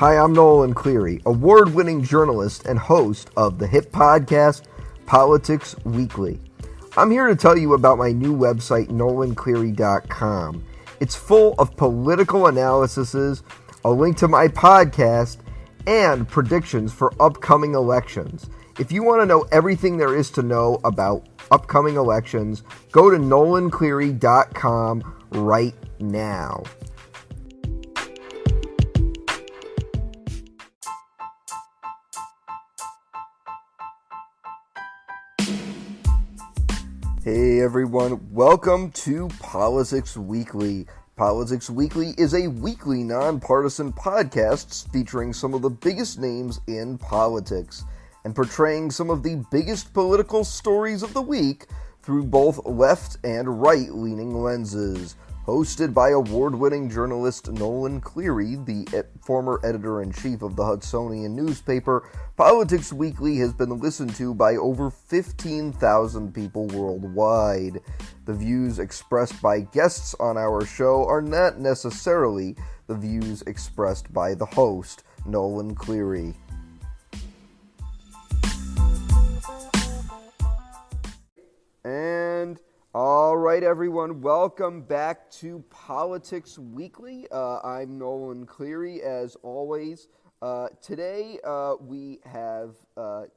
Hi, I'm Nolan Cleary, award-winning journalist and host of the hit podcast, Politics Weekly. I'm here to tell you about my new website, NolanCleary.com. It's full of political analyses, a link to my podcast, and predictions for upcoming elections. If you want to know everything there is to know about upcoming elections, go to NolanCleary.com right now. Hey everyone, welcome to Politics Weekly. Politics Weekly is a weekly nonpartisan podcast featuring some of the biggest names in politics and portraying some of the biggest political stories of the week through both left and right-leaning lenses. Hosted by award-winning journalist Nolan Cleary, the former editor-in-chief of the Hudsonian newspaper, Politics Weekly has been listened to by over 15,000 people worldwide. The views expressed by guests on our show are not necessarily the views expressed by the host, Nolan Cleary. And all right, everyone, welcome back to Politics Weekly. I'm Nolan Cleary, as always. Today, we have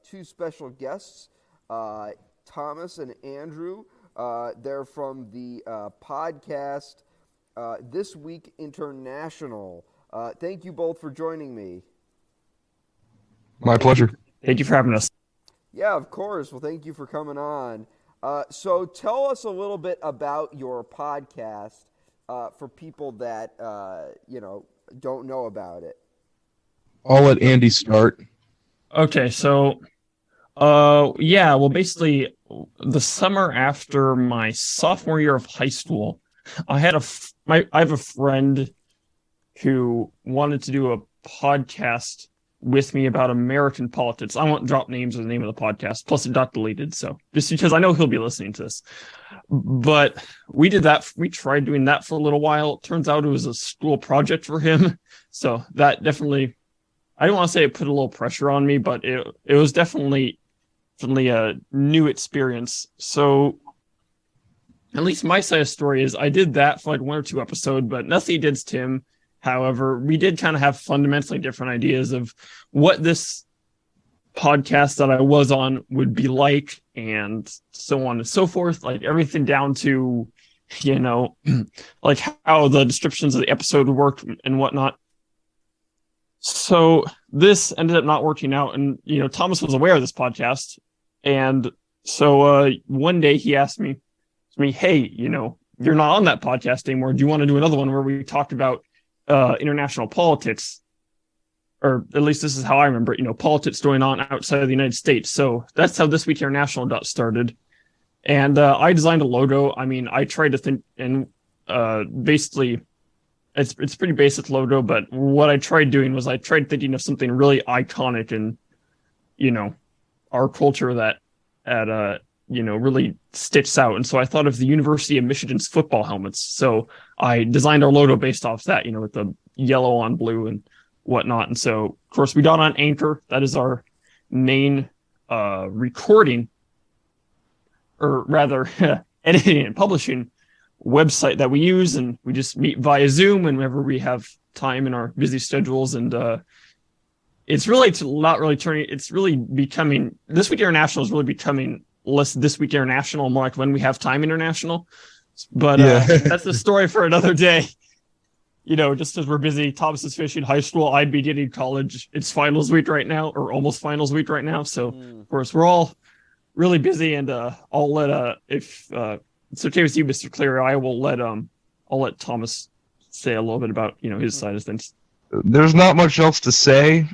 two special guests, Thomas and Andrew. They're from the podcast This Week International. Thank you both for joining me. My pleasure. Thank you for having us. Yeah, of course. Well, thank you for coming on. So tell us a little bit about your podcast for people that, don't know about it. I'll let Andy start. Okay, so, basically, the summer after my sophomore year of high school, I have a friend who wanted to do a podcast with me about American politics. I won't drop names or the name of the podcast. Plus, it got deleted, so just because I know he'll be listening to this. But we did that. We tried doing that for a little while. It turns out it was a school project for him, so that definitely. I don't want to say it put a little pressure on me, but it was definitely a new experience. So at least my side of the story is I did that for like one or two episodes, but nothing against him. However, we did kind of have fundamentally different ideas of what this podcast that I was on would be like and so on and so forth, like everything down to, like how the descriptions of the episode worked and whatnot. So this ended up not working out, and Thomas was aware of this podcast, and so one day he asked me, "Hey, you're not on that podcast anymore. Do you want to do another one where we talked about international politics, or at least this is how I remember it, politics going on outside of the United States?" So that's how This Week International got started, and I designed a logo. I mean, I tried to think, and basically. It's pretty basic logo, but what I tried doing was I tried thinking of something really iconic in, our culture that really sticks out. And so I thought of the University of Michigan's football helmets. So I designed our logo based off that, with the yellow on blue and whatnot. And so, of course, we got on Anchor. That is our main recording, or rather editing and publishing website that we use, and we just meet via Zoom whenever we have time in our busy schedules. And it's really becoming This Week International is really becoming less This Week International, more like When We Have Time International. But that's the story for another day. Just as we're busy, Thomas is finishing high school, I'd be getting college. It's finals week right now, or almost finals week right now. So of course we're all really busy, and I'll let it's okay with you, Mr. Cleary, I'll let Thomas say a little bit about, his side of things. There's not much else to say.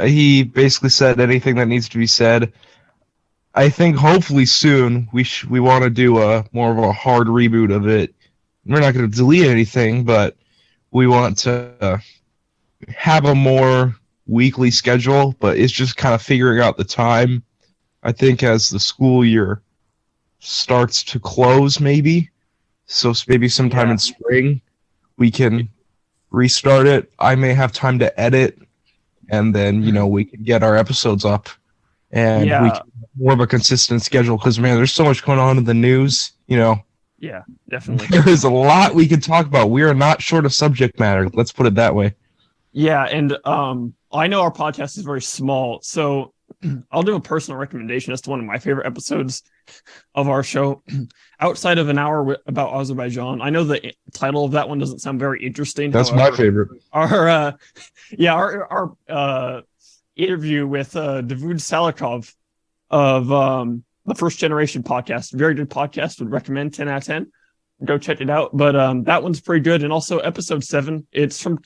He basically said anything that needs to be said. I think hopefully soon we want to do more of a hard reboot of it. We're not going to delete anything, but we want to have a more weekly schedule, but it's just kind of figuring out the time. I think as the school year starts to close, maybe sometime in spring we can restart it. I may have time to edit and then we can get our episodes up, and we can have more of a consistent schedule. Because man, there's so much going on in the news. Yeah, definitely. There is a lot we could talk about. We are not short of subject matter. Let's put it that way. Yeah, and I know our podcast is very small, so I'll do a personal recommendation as to one of my favorite episodes of our show. Outside of an hour about Azerbaijan, I know the title of that one doesn't sound very interesting. That's however, my favorite. Our interview with Davud Salikov of the First Generation podcast, very good podcast, would recommend 10 out of 10. Go check it out. But that one's pretty good. And also episode 7, it's from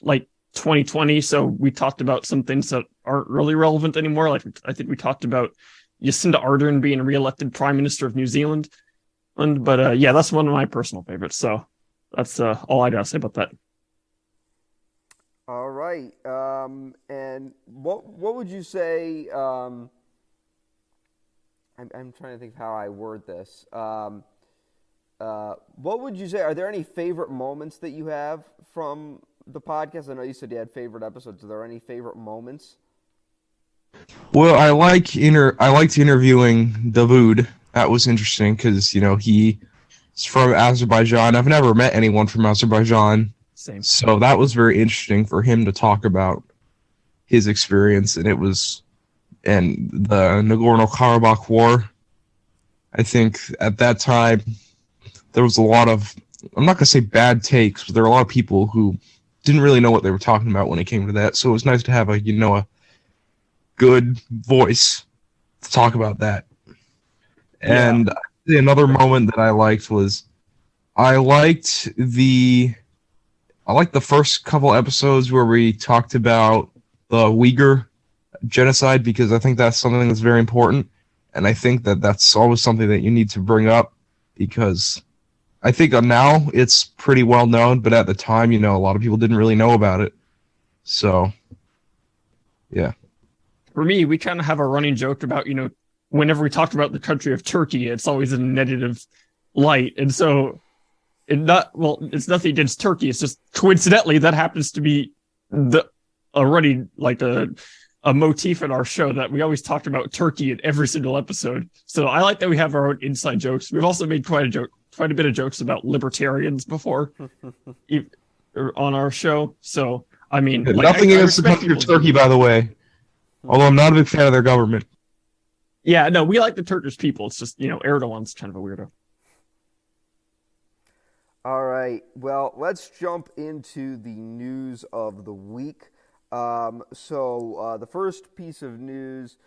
2020, so we talked about some things that aren't really relevant anymore. I think we talked about Jacinda Ardern being re-elected Prime Minister of New Zealand. But that's one of my personal favorites. So that's all I gotta say about that. All right. And what would you say? I'm trying to think of how I word this. What would you say? Are there any favorite moments that you have from the podcast? I know you said you had favorite episodes. Are there any favorite moments? Well, I liked interviewing Davud. That was interesting because he's from Azerbaijan. I've never met anyone from Azerbaijan. Same. So that was very interesting for him to talk about his experience, and the Nagorno-Karabakh War. I think at that time there was a lot of, I'm not going to say bad takes, but there were a lot of people who didn't really know what they were talking about when it came to that. So it was nice to have a good voice to talk about that. And another moment that I liked was I liked the first couple episodes where we talked about the Uyghur genocide, because I think that's something that's very important, and I think that that's always something that you need to bring up, because I think now it's pretty well known, but at the time, a lot of people didn't really know about it. So, yeah. For me, we kind of have a running joke about, whenever we talk about the country of Turkey, it's always in a negative light. And so it's nothing against Turkey. It's just coincidentally that happens to be a motif in our show that we always talked about Turkey in every single episode. So I like that we have our own inside jokes. We've also made quite a bit of jokes about libertarians before on our show. So, I mean, nothing against the country of Turkey, by the way. Although I'm not a big fan of their government. Yeah, no, we like the Turkish people. It's just, Erdogan's kind of a weirdo. All right. Well, let's jump into the news of the week. So the first piece of news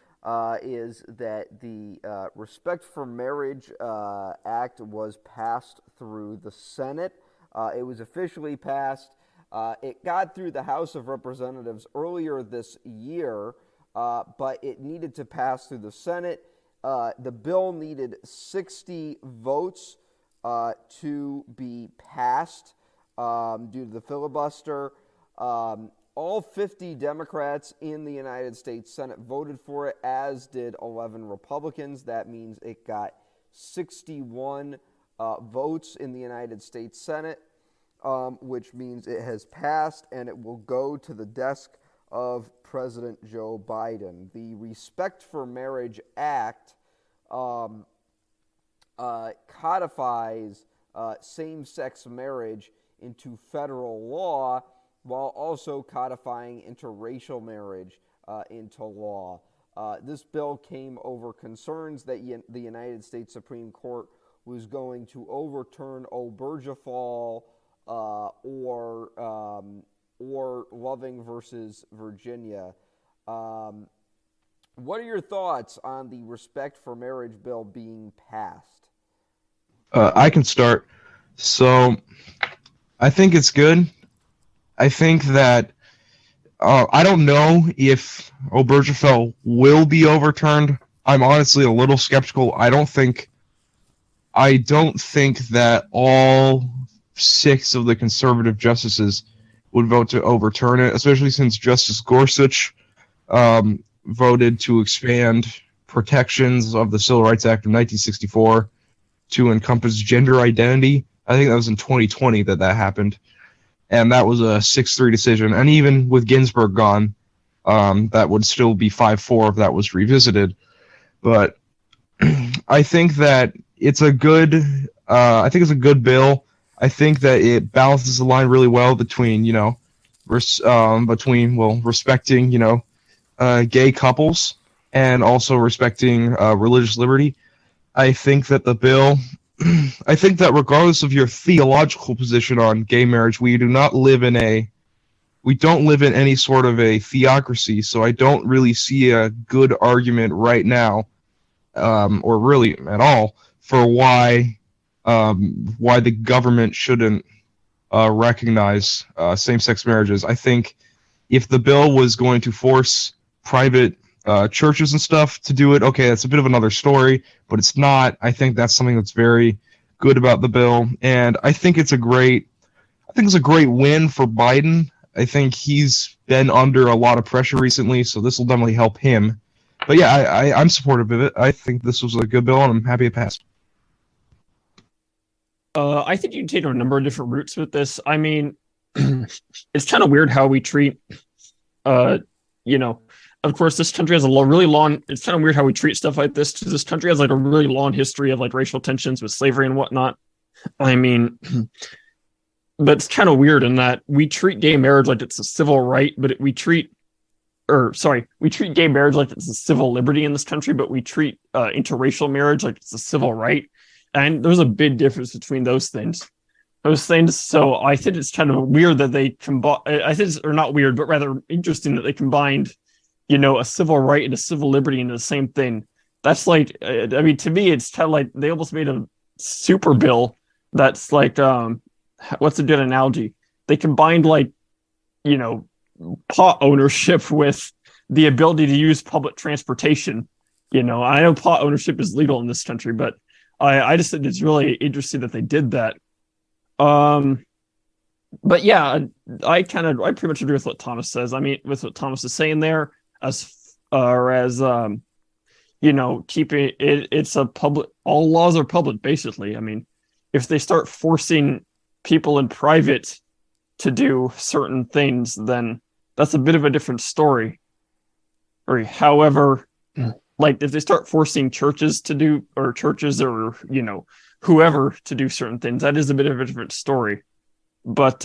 is that the Respect for Marriage Act was passed through the Senate. It was officially passed. It got through the House of Representatives earlier this year, but it needed to pass through the Senate. The bill needed 60 votes to be passed due to the filibuster. All 50 Democrats in the United States Senate voted for it, as did 11 Republicans. That means it got 61 votes in the United States Senate, which means it has passed, and it will go to the desk of President Joe Biden. The Respect for Marriage Act codifies same-sex marriage into federal law, while also codifying interracial marriage into law. This bill came over concerns that the United States Supreme Court was going to overturn Obergefell or Loving versus Virginia. What are your thoughts on the Respect for Marriage bill being passed? I can start. So, I think it's good. I think that I don't know if Obergefell will be overturned. I'm honestly a little skeptical. I don't think that all 6 of the conservative justices would vote to overturn it, especially since Justice Gorsuch voted to expand protections of the Civil Rights Act of 1964 to encompass gender identity. I think that was in 2020 that happened. And that was a 6-3 decision. And even with Ginsburg gone, that would still be 5-4 if that was revisited. But I think that it's a good bill. I think that it balances the line really well between, respecting, gay couples and also respecting religious liberty. I think that the bill, I think that regardless of your theological position on gay marriage, we don't live in any sort of a theocracy, so I don't really see a good argument right now, or really at all, for why the government shouldn't recognize same-sex marriages. I think if the bill was going to force private churches and stuff to do it, okay, that's a bit of another story, but it's not. I think that's something that's very good about the bill, and I think it's a great win for Biden. I think he's been under a lot of pressure recently, so this will definitely help him. But yeah, I'm supportive of it. I think this was a good bill, and I'm happy it passed. I think you can take a number of different routes with this. I mean, it's kind of weird how we treat, of course, this country has really long. It's kind of weird how we treat stuff like this. This country has like a really long history of like racial tensions with slavery and whatnot. I mean, but it's kind of weird in that we treat gay marriage like it's a civil right, but we treat gay marriage like it's a civil liberty in this country, but we treat interracial marriage like it's a civil right. And there's a big difference between those things. So I think it's kind of weird that they not weird, but rather interesting that they combined, a civil right and a civil liberty into the same thing. That's like, to me, it's kind of like they almost made a super bill that's like, what's a good analogy? They combined pot ownership with the ability to use public transportation. I know pot ownership is legal in this country, but I just think it's really interesting that they did that. But yeah, I pretty much agree with what Thomas says. I mean, with what Thomas is saying there, as far as keeping it's a public. All laws are public, basically. I mean, if they start forcing people in private to do certain things, then that's a bit of a different story. However, like if they start forcing churches or whoever to do certain things, that is a bit of a different story. But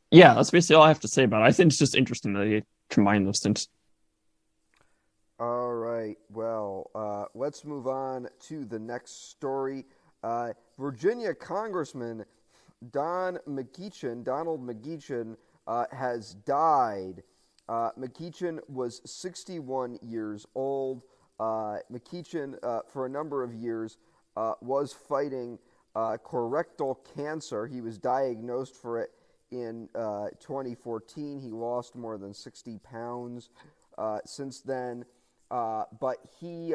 yeah, that's basically all I have to say about it. I think it's just interesting that they combine those things. All right. Well, let's move on to the next story. Virginia Congressman Donald McEachin has died. McEachin was 61 years old. McEachin, for a number of years, was fighting colorectal cancer. He was diagnosed for it in 2014. He lost more than 60 pounds since then. But he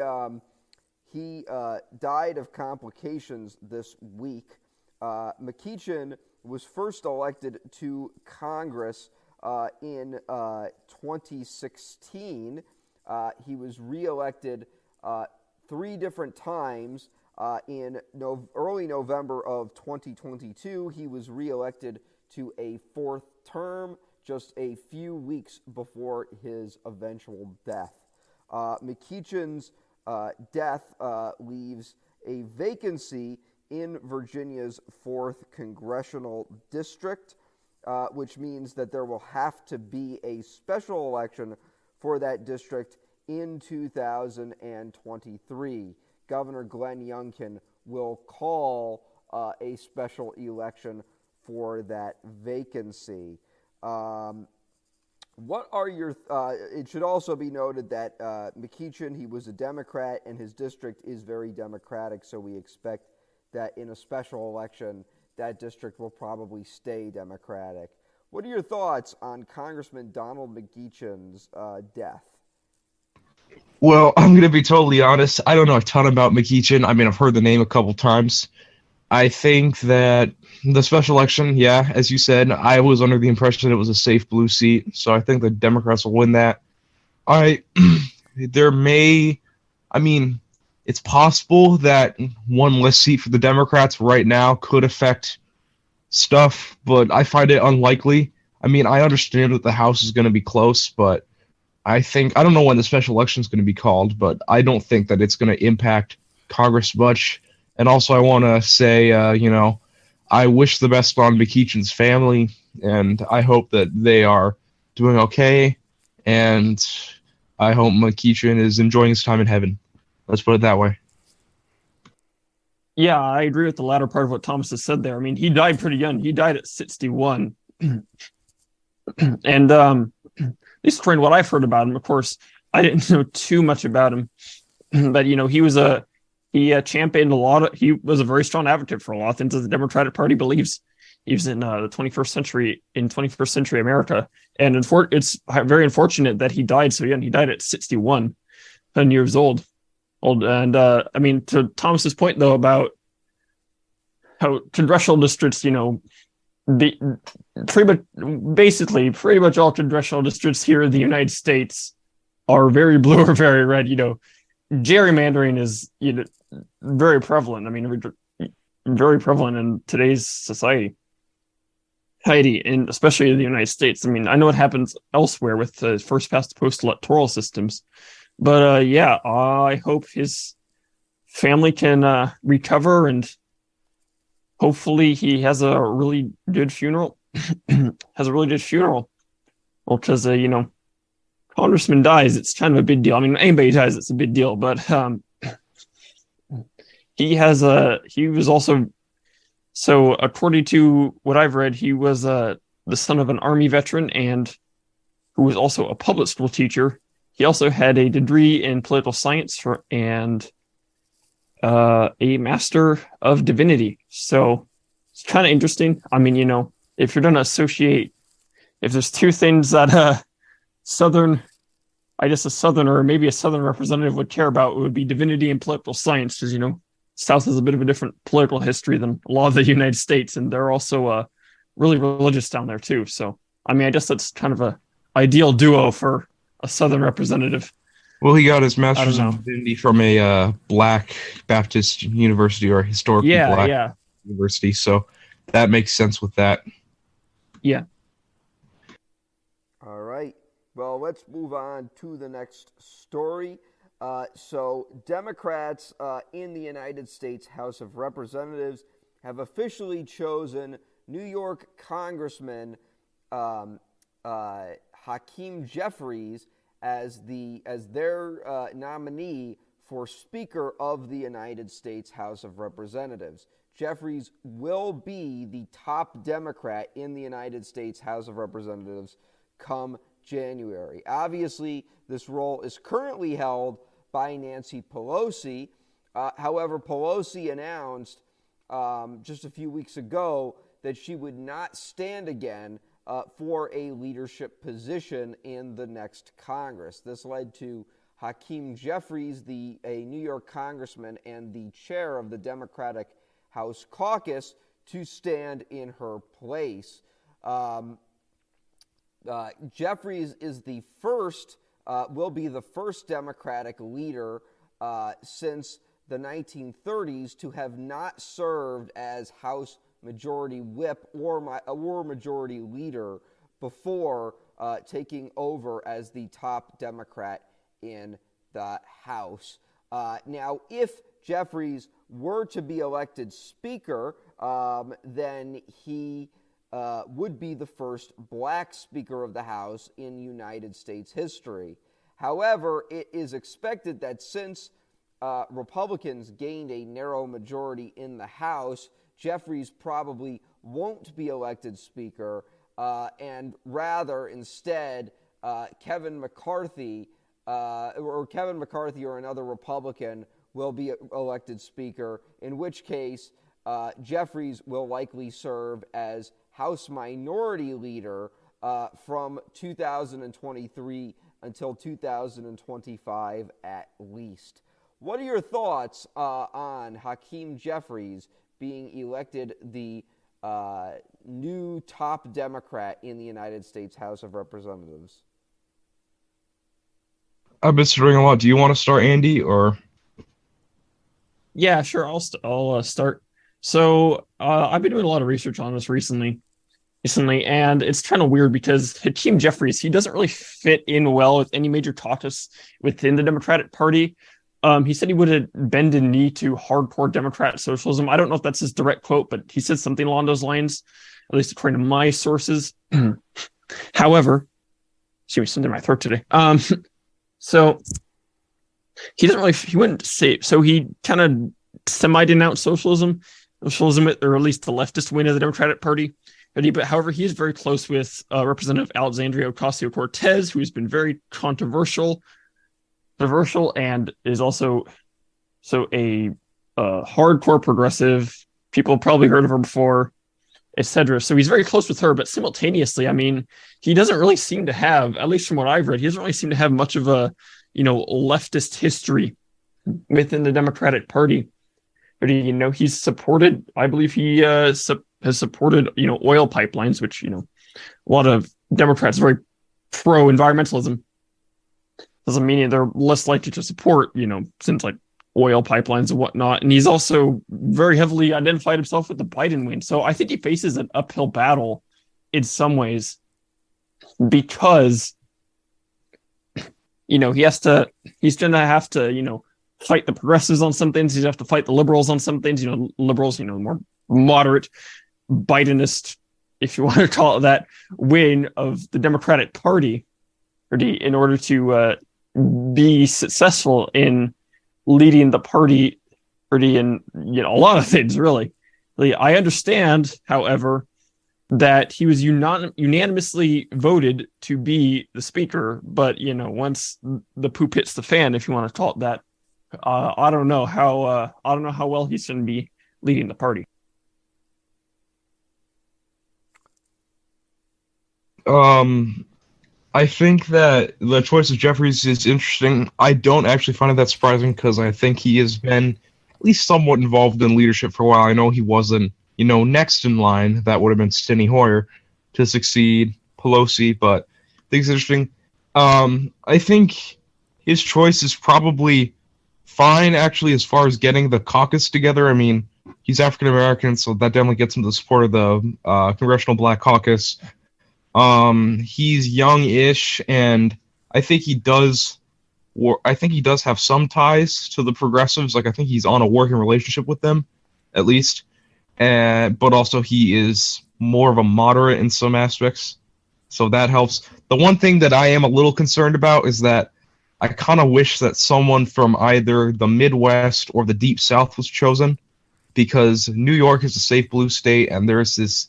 died of complications this week. McEachin was first elected to Congress in 2016. He was reelected 3 different times. In early November of 2022, he was reelected to a 4th term just a few weeks before his eventual death. McEachin's death leaves a vacancy in Virginia's 4th congressional district, which means that there will have to be a special election for that district in 2023. Governor Glenn Youngkin will call a special election for that vacancy. What are your? It should also be noted that McEachin, he was a Democrat, and his district is very Democratic, so we expect that in a special election, that district will probably stay Democratic. What are your thoughts on Congressman Donald McEachin's death? Well, I'm going to be totally honest. I don't know a ton about McEachin. I mean, I've heard the name a couple times. I think that the special election, yeah, as you said, I was under the impression it was a safe blue seat, so I think the Democrats will win that. It's possible that one less seat for the Democrats right now could affect stuff, but I find it unlikely. I mean, I understand that the House is going to be close, but I don't know when the special election is going to be called, but I don't think that it's going to impact Congress much. And also, I want to say, I wish the best on McEachin's family, and I hope that they are doing okay, and I hope McEachin is enjoying his time in heaven. Let's put it that way. Yeah, I agree with the latter part of what Thomas has said there. I mean, he died pretty young. He died at 61. And at least according to what I've heard about him, of course, I didn't know too much about him. But, he championed a lot of, he was a very strong advocate for a lot of things that the Democratic Party believes. He was in the 21st century America. And it's very unfortunate that he died so young. He died at 10 years old. And I mean, to Thomas's point though about how congressional districts, pretty much all congressional districts here in the United States are very blue or very red. Gerrymandering is very prevalent. I mean, very prevalent in today's society, and especially in the United States. I mean, I know it happens elsewhere with the first past the post electoral systems. But I hope his family can recover, and hopefully he has a really good funeral. Well, because congressman dies, it's kind of a big deal. I mean, anybody dies, it's a big deal. But he was also, so according to what I've read, he was the son of an Army veteran and who was also a public school teacher. He also had a degree in political science and a master of divinity. So it's kind of interesting. I mean, if you're going to associate, if there's two things that a Southern or maybe a Southern representative would care about, it would be divinity and political science. Because, South has a bit of a different political history than a lot of the United States. And they're also really religious down there too. So, I mean, I guess that's kind of a ideal duo for a Southern representative. Well, he got his master's in divinity from a Black Baptist university or historically Black university, so that makes sense with that. Yeah. All right. Well, let's move on to the next story. So Democrats in the United States House of Representatives have officially chosen New York Congressman Hakeem Jeffries as their nominee for Speaker of the United States House of Representatives. Jeffries will be the top Democrat in the United States House of Representatives come January. Obviously, this role is currently held by Nancy Pelosi. However, Pelosi announced just a few weeks ago that she would not stand again for a leadership position in the next Congress. This led to Hakeem Jeffries, a New York congressman and the chair of the Democratic House Caucus, to stand in her place. Jeffries is will be the first Democratic leader since the 1930s to have not served as House Majority Whip or Majority Leader before taking over as the top Democrat in the House. Now, if Jeffries were to be elected Speaker, then he would be the first Black Speaker of the House in United States history. However, it is expected that since Republicans gained a narrow majority in the House, Jeffries probably won't be elected Speaker, and rather instead Kevin McCarthy or another Republican will be elected Speaker, in which case Jeffries will likely serve as House Minority Leader from 2023 until 2025 at least. What are your thoughts on Hakeem Jeffries being elected the new top Democrat in the United States House of Representatives? I've been studying a lot. Do you want to start, Andy, or? Yeah, sure. I'll start. So I've been doing a lot of research on this recently, recently, and it's kind of weird because Hakeem Jeffries, he doesn't really fit in well with any major caucus within the Democratic Party. He said he would bend a knee to hardcore Democrat socialism. I don't know if that's his direct quote, but he said something along those lines, at least according to my sources. However, excuse me, something in my throat today. So he doesn't really, he wouldn't say, so he kind of semi-denounced socialism, or at least the leftist wing of the Democratic Party. But however, he is very close with Representative Alexandria Ocasio-Cortez, who has been very controversial and is also a hardcore progressive. People have probably heard of her before, etc. So he's very close with her, but simultaneously, I mean, he doesn't really seem to have, at least from what I've read, he doesn't really seem to have much of a, leftist history within the Democratic Party. But he's supported, I believe he has supported, oil pipelines, which, a lot of Democrats are very pro environmentalism. Doesn't mean they're less likely to support, since like oil pipelines and whatnot. And he's also very heavily identified himself with the Biden wing. So I think he faces an uphill battle in some ways because, he's going to have to, fight the progressives on some things. He's have to fight the liberals on some things, liberals, more moderate Bidenist, if you want to call it that, wing of the Democratic Party in order to be successful in leading the party in a lot of things, really. I understand, however, that he was unanimously voted to be the speaker, but once the poop hits the fan, if you want to call it that, I don't know how well he's going to be leading the party. I think that the choice of Jeffries is interesting. I don't actually find it that surprising because I think he has been at least somewhat involved in leadership for a while. I know he wasn't, next in line. That would have been Steny Hoyer to succeed Pelosi, but I think it's interesting. I think his choice is probably fine, actually, as far as getting the caucus together. I mean, he's African American, so that definitely gets him the support of the Congressional Black Caucus. He's young-ish, and I think he does have some ties to the progressives. Like, I think he's on a working relationship with them, at least. But also he is more of a moderate in some aspects, so that helps. The one thing that I am a little concerned about is that I kind of wish that someone from either the Midwest or the Deep South was chosen, because New York is a safe blue state, and there is this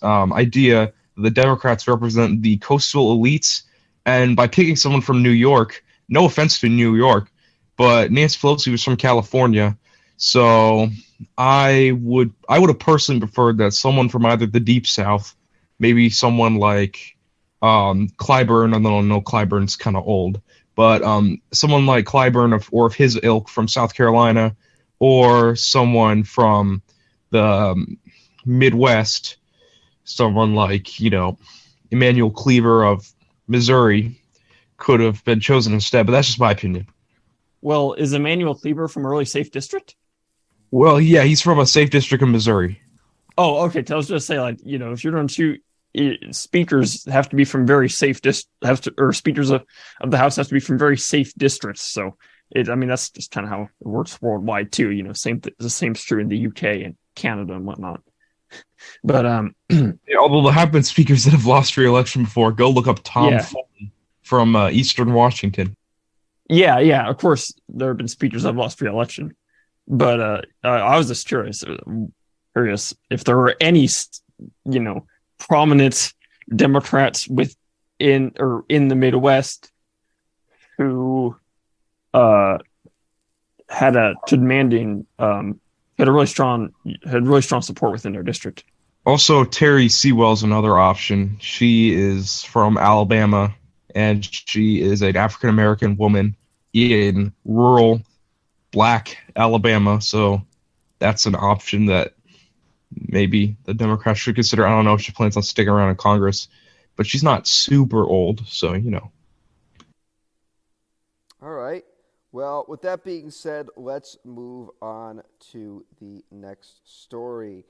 idea that the Democrats represent the coastal elites, and by picking someone from New York, no offense to New York, but Nancy Pelosi was from California, so I would have personally preferred that someone from either the Deep South, maybe someone like Clyburn. I don't know, Clyburn's kind of old, but someone like Clyburn or of his ilk from South Carolina, or someone from the Midwest, someone like, Emmanuel Cleaver of Missouri could have been chosen instead, but that's just my opinion. Well, is Emmanuel Cleaver from a really safe district? Well, yeah, he's from a safe district in Missouri. Oh, okay. I was just say, if you're going to speakers have to be from very safe or speakers of the House have to be from very safe districts. So that's just kind of how it works worldwide too. The same's true in the UK and Canada and whatnot. But although there have been speakers that have lost re-election before, go look up Tom Fulton from Eastern Washington. Yeah. Of course, there have been speakers that have lost re-election, but I was just curious if there were any, prominent Democrats in the Midwest who had really strong support within their district. Also, Terry Sewell's another option. She is from Alabama, and she is an African American woman in rural Black Alabama. So that's an option that maybe the Democrats should consider. I don't know if she plans on sticking around in Congress, but she's not super old, so All right. Well, with that being said, let's move on to the next story.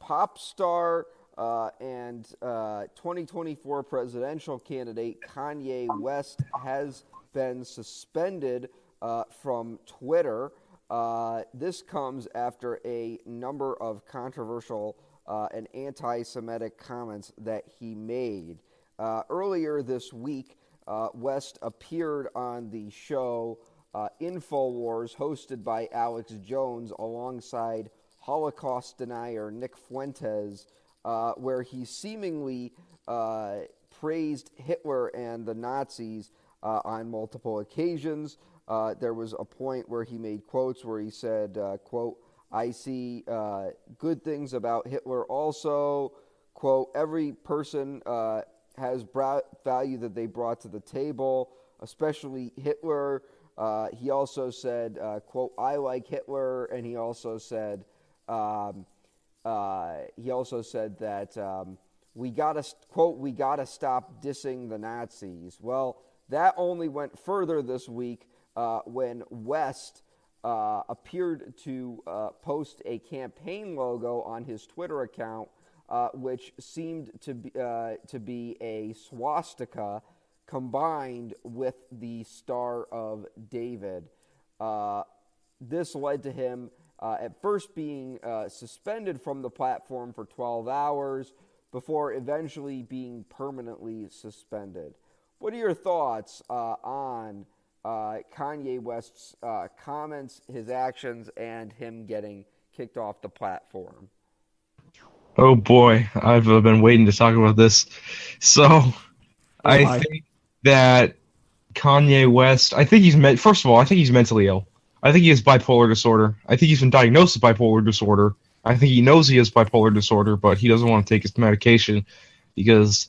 pop star and 2024 presidential candidate Kanye West has been suspended from Twitter. This comes after a number of controversial and anti-Semitic comments that he made. Earlier this week, West appeared on the show InfoWars, hosted by Alex Jones, alongside Holocaust denier Nick Fuentes, where he seemingly praised Hitler and the Nazis on multiple occasions. There was a point where he made quotes where he said, quote, "I see good things about Hitler also," quote, "every person has value that they brought to the table, especially Hitler." He also said, quote, "I like Hitler," and he also said that we gotta stop dissing the Nazis. Well, that only went further this week when West appeared to post a campaign logo on his Twitter account, which seemed to be a swastika combined with the Star of David. This led to him at first being suspended from the platform for 12 hours before eventually being permanently suspended. What are your thoughts on Kanye West's comments, his actions, and him getting kicked off the platform? Oh boy, I've been waiting to talk about this. So, I think that Kanye West, first of all, I think he's mentally ill. I think he has bipolar disorder. I think he's been diagnosed with bipolar disorder. I think he knows he has bipolar disorder, but he doesn't want to take his medication because,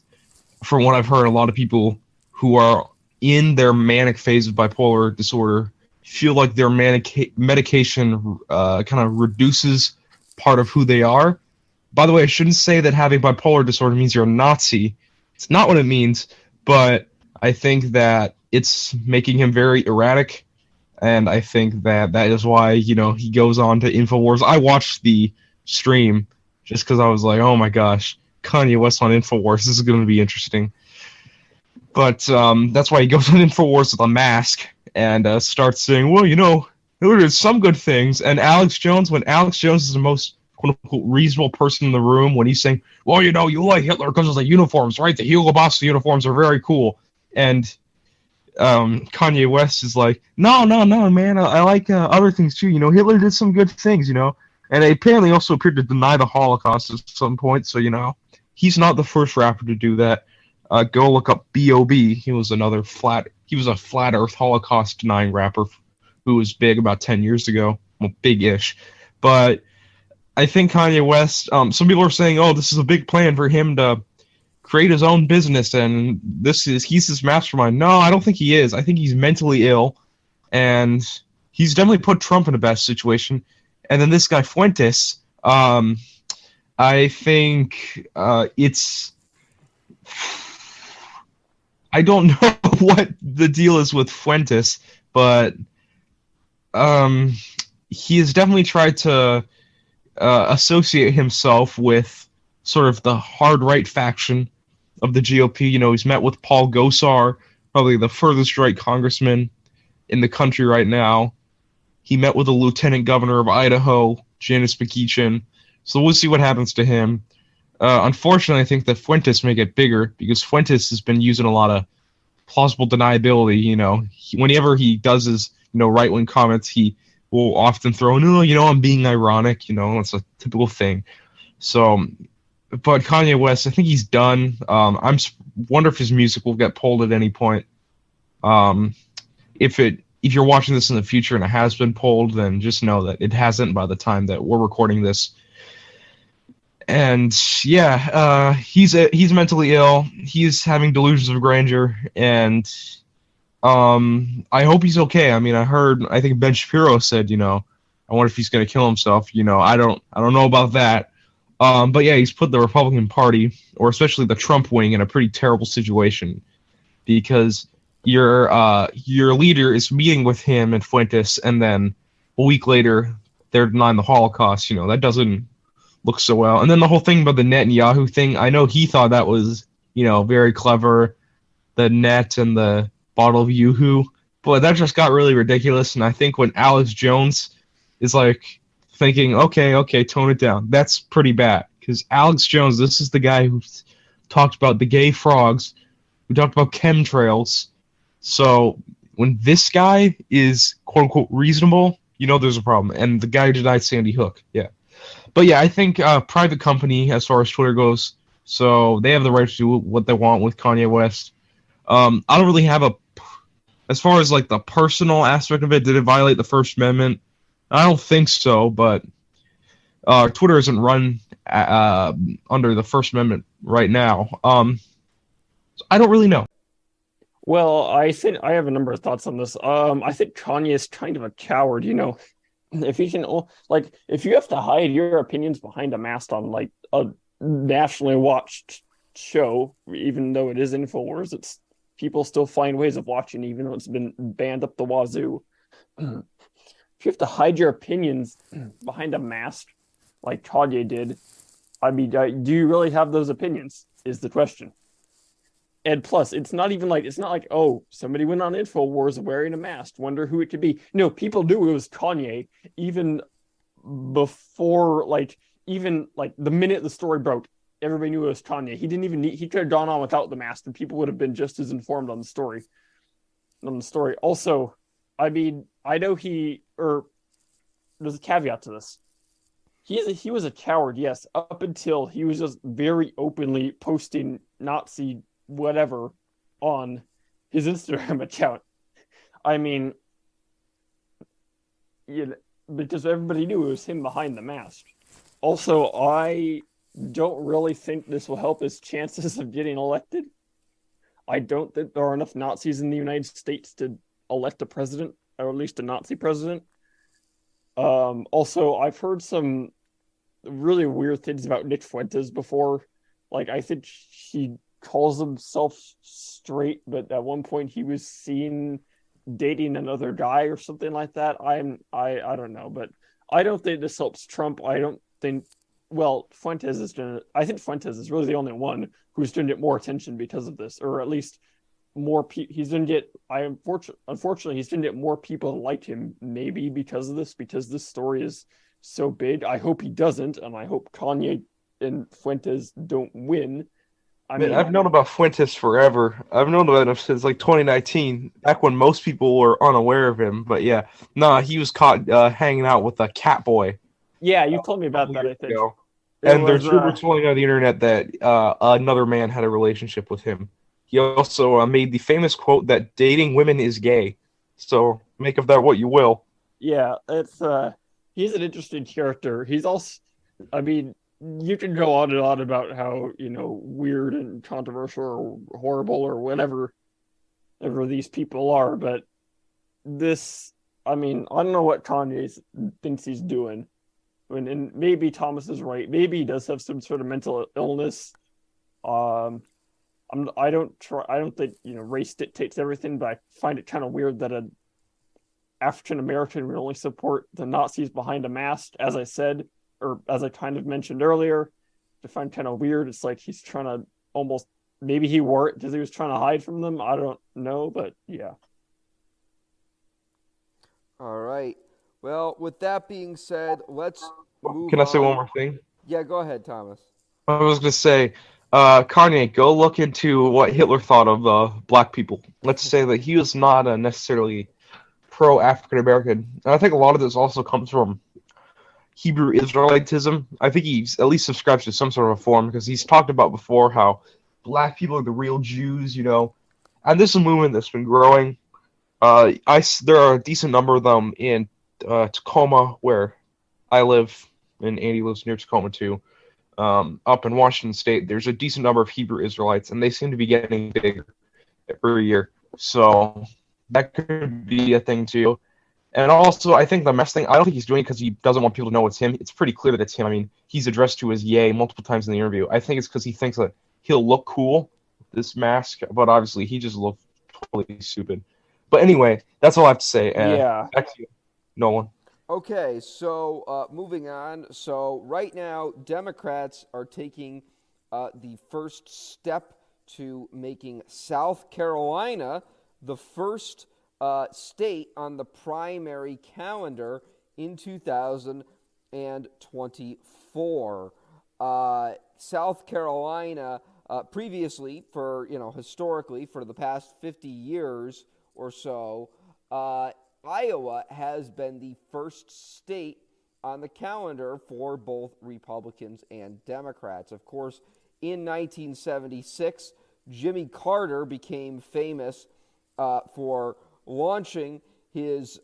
from what I've heard, a lot of people who are in their manic phase of bipolar disorder feel like their medication kind of reduces part of who they are. By the way, I shouldn't say that having bipolar disorder means you're a Nazi. It's not what it means, but I think that it's making him very erratic, and I think that is why, he goes on to InfoWars. I watched the stream just because I was like, oh my gosh, Kanye West on InfoWars, this is going to be interesting. But that's why he goes on InfoWars with a mask and starts saying, well, there's some good things. And when Alex Jones is the most quote-unquote reasonable person in the room, when he's saying, well, you like Hitler because of the uniforms, right? The Hugo Boss uniforms are very cool. And Kanye West is like, no, man, I like other things too. Hitler did some good things, and he apparently also appeared to deny the Holocaust at some point. So, he's not the first rapper to do that. Go look up B.O.B. He was a flat Earth Holocaust denying rapper who was big about 10 years ago. Well, big-ish. But I think Kanye West, some people are saying, oh, this is a big plan for him to create his own business, and he's his mastermind. No, I don't think he is. I think he's mentally ill, and he's definitely put Trump in a bad situation. And then this guy Fuentes, I think it's... I don't know what the deal is with Fuentes, but he has definitely tried to associate himself with sort of the hard right faction of the GOP. He's met with Paul Gosar, probably the furthest right congressman in the country right now. He met with the lieutenant governor of Idaho, Janice McEachin. So we'll see what happens to him. Unfortunately, I think that Fuentes may get bigger because Fuentes has been using a lot of plausible deniability. Whenever he does his, right-wing comments, he will often throw, no, I'm being ironic. It's a typical thing. So, but Kanye West, I think he's done. I wonder if his music will get pulled at any point. If you're watching this in the future and it has been pulled, then just know that it hasn't by the time that we're recording this. And yeah, he's mentally ill. He's having delusions of grandeur, and I hope he's okay. I think Ben Shapiro said, I wonder if he's going to kill himself. I don't know about that. But yeah, he's put the Republican Party, or especially the Trump wing, in a pretty terrible situation because your leader is meeting with him and Fuentes, and then a week later they're denying the Holocaust. That doesn't look so well. And then the whole thing about the Netanyahu thing, I know he thought that was, very clever, the net and the bottle of Yoo-hoo, but that just got really ridiculous. And I think when Alex Jones is like thinking, okay, tone it down, that's pretty bad. Because Alex Jones, this is the guy who talked about the gay frogs, who talked about chemtrails. So when this guy is quote unquote reasonable, there's a problem. And the guy who denied Sandy Hook, yeah. But yeah, I think private company as far as Twitter goes, so they have the right to do what they want with Kanye West. I don't really have as far as like the personal aspect of it, did it violate the First Amendment? I don't think so, but Twitter isn't run under the First Amendment right now. So I don't really know. Well, I think I have a number of thoughts on this. I think Kanye is kind of a coward, If he can, if you have to hide your opinions behind a mask on like a nationally watched show, even though it is InfoWars, it's people still find ways of watching, even though it's been banned up the wazoo. If you have to hide your opinions behind a mask, like Kanye did, I mean, do you really have those opinions? Is the question. And plus, it's not like, oh, somebody went on InfoWars wearing a mask. Wonder who it could be. No, people knew it was Kanye even before, even the minute the story broke, everybody knew it was Kanye. He could have gone on without the mask and people would have been just as informed on the story. Also, I mean, I know there's a caveat to this. He was a coward, yes, up until he was just very openly posting Nazi whatever on his Instagram account. I mean, because everybody knew it was him behind the mask. Also, I don't really think this will help his chances of getting elected. I don't think there are enough Nazis in the United States to elect a president, or at least a Nazi president. Also, I've heard some really weird things about Nick Fuentes before. I think he calls himself straight, but at one point he was seen dating another guy or something like that. I don't know, but I don't think this helps Trump. I don't think. Well, Fuentes is gonna. I think Fuentes is really the only one who's going to get more attention because of this, or at least more people. He's going to get. Unfortunately, he's going to get more people like him, maybe because of this, because this story is so big. I hope he doesn't, and I hope Kanye and Fuentes don't win. I've known about Fuentes forever. I've known about him since 2019, back when most people were unaware of him. But yeah, he was caught hanging out with a cat boy. Yeah, you told me about that, I think. And there's rumors flowing on the internet that another man had a relationship with him. He also made the famous quote that dating women is gay. So make of that what you will. Yeah, he's an interesting character. He's also, I mean, you can go on and on about how, weird and controversial or horrible or whatever these people are, but this, I mean, I don't know what Kanye thinks he's doing. And maybe Thomas is right. Maybe he does have some sort of mental illness. I don't think, race dictates everything, but I find it kind of weird that an African American would only support the Nazis behind a mask, as I said, or as I kind of mentioned earlier. I find kind of weird. It's like he's trying to almost, maybe he wore it because he was trying to hide from them. I don't know, but yeah. All right. Well, with that being said, let's move Can I say on. one more thing? Yeah, go ahead, Thomas. I was going to say, Kanye, go look into what Hitler thought of black people. Let's say that he was not necessarily pro-African American. And I think a lot of this also comes from Hebrew Israelitism. I think he at least subscribes to some sort of a form because he's talked about before how black people are the real Jews, And this is a movement that's been growing. There are a decent number of them in Tacoma, where I live, and Andy lives near Tacoma too. Up in Washington State, there's a decent number of Hebrew Israelites, and they seem to be getting bigger every year. So that could be a thing too. And also, I think the mess thing, I don't think he's doing it because he doesn't want people to know it's him. It's pretty clear that it's him. I mean, he's addressed to as Ye multiple times in the interview. I think it's because he thinks that he'll look cool with this mask, but obviously he just looks totally stupid. But anyway, that's all I have to say. Yeah. Back to you, Nolan. Okay, so moving on. So right now, Democrats are taking the first step to making South Carolina the first state on the primary calendar in 2024. South Carolina, previously, historically, for the past 50 years or so, Iowa has been the first state on the calendar for both Republicans and Democrats. Of course, in 1976, Jimmy Carter became famous for launching his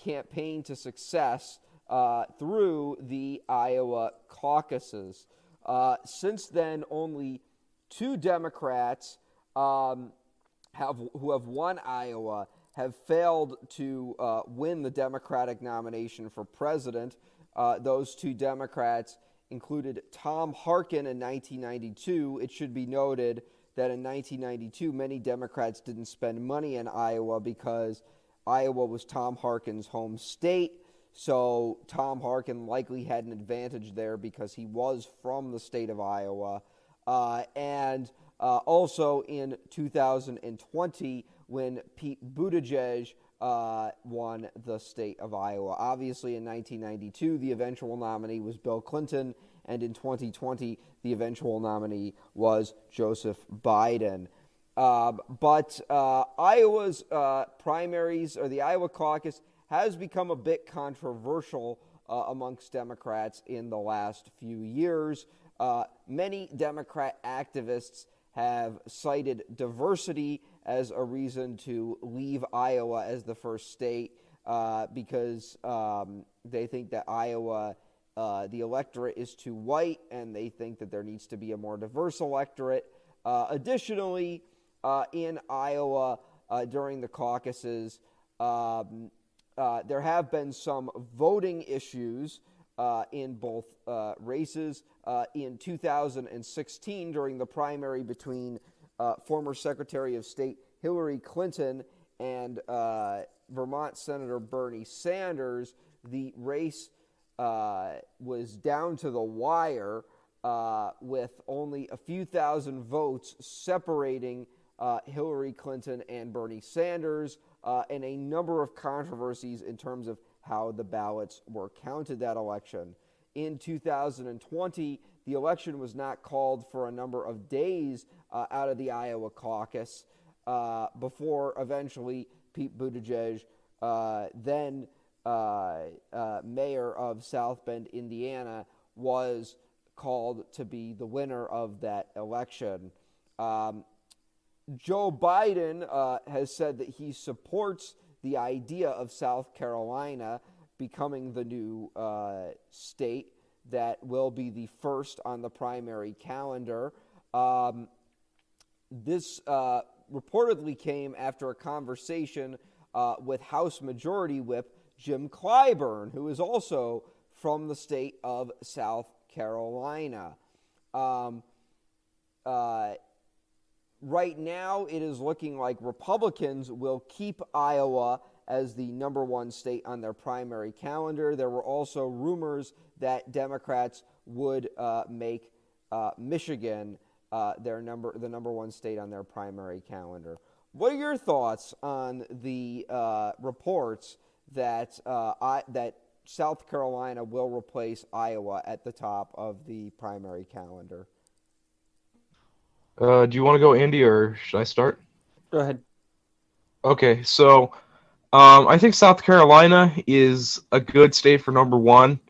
campaign to success through the Iowa caucuses. Since then, only two Democrats who have won Iowa have failed to win the Democratic nomination for president. Those two Democrats included Tom Harkin in 1992. It should be noted that in 1992, many Democrats didn't spend money in Iowa because Iowa was Tom Harkin's home state. So Tom Harkin likely had an advantage there because he was from the state of Iowa. And also in 2020, when Pete Buttigieg won the state of Iowa. Obviously, in 1992, the eventual nominee was Bill Clinton, and in 2020, the eventual nominee was Joseph Biden. But Iowa's primaries, or the Iowa caucus, has become a bit controversial amongst Democrats in the last few years. Many Democrat activists have cited diversity as a reason to leave Iowa as the first state because they think that Iowa, the electorate is too white, and they think that there needs to be a more diverse electorate. Additionally, in Iowa, during the caucuses, there have been some voting issues in both races. In 2016, during the primary between former Secretary of State Hillary Clinton and Vermont Senator Bernie Sanders, the race was down to the wire with only a few thousand votes separating Hillary Clinton and Bernie Sanders, and a number of controversies in terms of how the ballots were counted that election. In 2020, the election was not called for a number of days out of the Iowa caucus before eventually Pete Buttigieg, then mayor of South Bend, Indiana, was called to be the winner of that election. Joe Biden has said that he supports the idea of South Carolina becoming the new state that will be the first on the primary calendar. This reportedly came after a conversation with House Majority Whip Jim Clyburn, who is also from the state of South Carolina. Right now, it is looking like Republicans will keep Iowa as the number one state on their primary calendar. There were also rumors that Democrats would make Michigan the number one state on their primary calendar. What are your thoughts on the reports that that South Carolina will replace Iowa at the top of the primary calendar? Do you want to go, Andy, or should I start? Go ahead. Okay, so I think South Carolina is a good state for number one.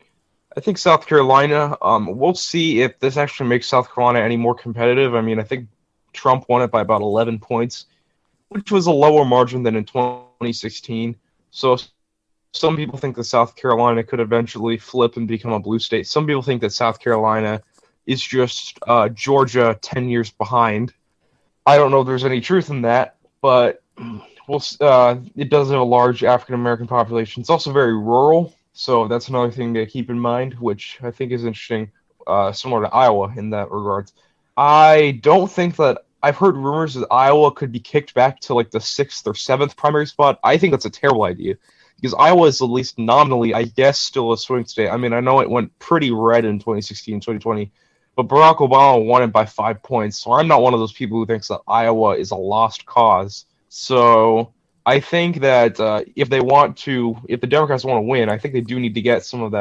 I think South Carolina, we'll see if this actually makes South Carolina any more competitive. I mean, I think Trump won it by about 11 points, which was a lower margin than in 2016. So some people think that South Carolina could eventually flip and become a blue state. Some people think that South Carolina is just Georgia 10 years behind. I don't know if there's any truth in that, but it does have a large African-American population. It's also very rural, so that's another thing to keep in mind, which I think is interesting, similar to Iowa in that regards. I don't think that I've heard rumors that Iowa could be kicked back to like the 6th or 7th primary spot. I think that's a terrible idea because Iowa is at least nominally, I guess, still a swing state. I mean, I know it went pretty red in 2016, 2020, but Barack Obama won it by 5 points. So I'm not one of those people who thinks that Iowa is a lost cause. So I think that if the Democrats want to win, I think they do need to get some of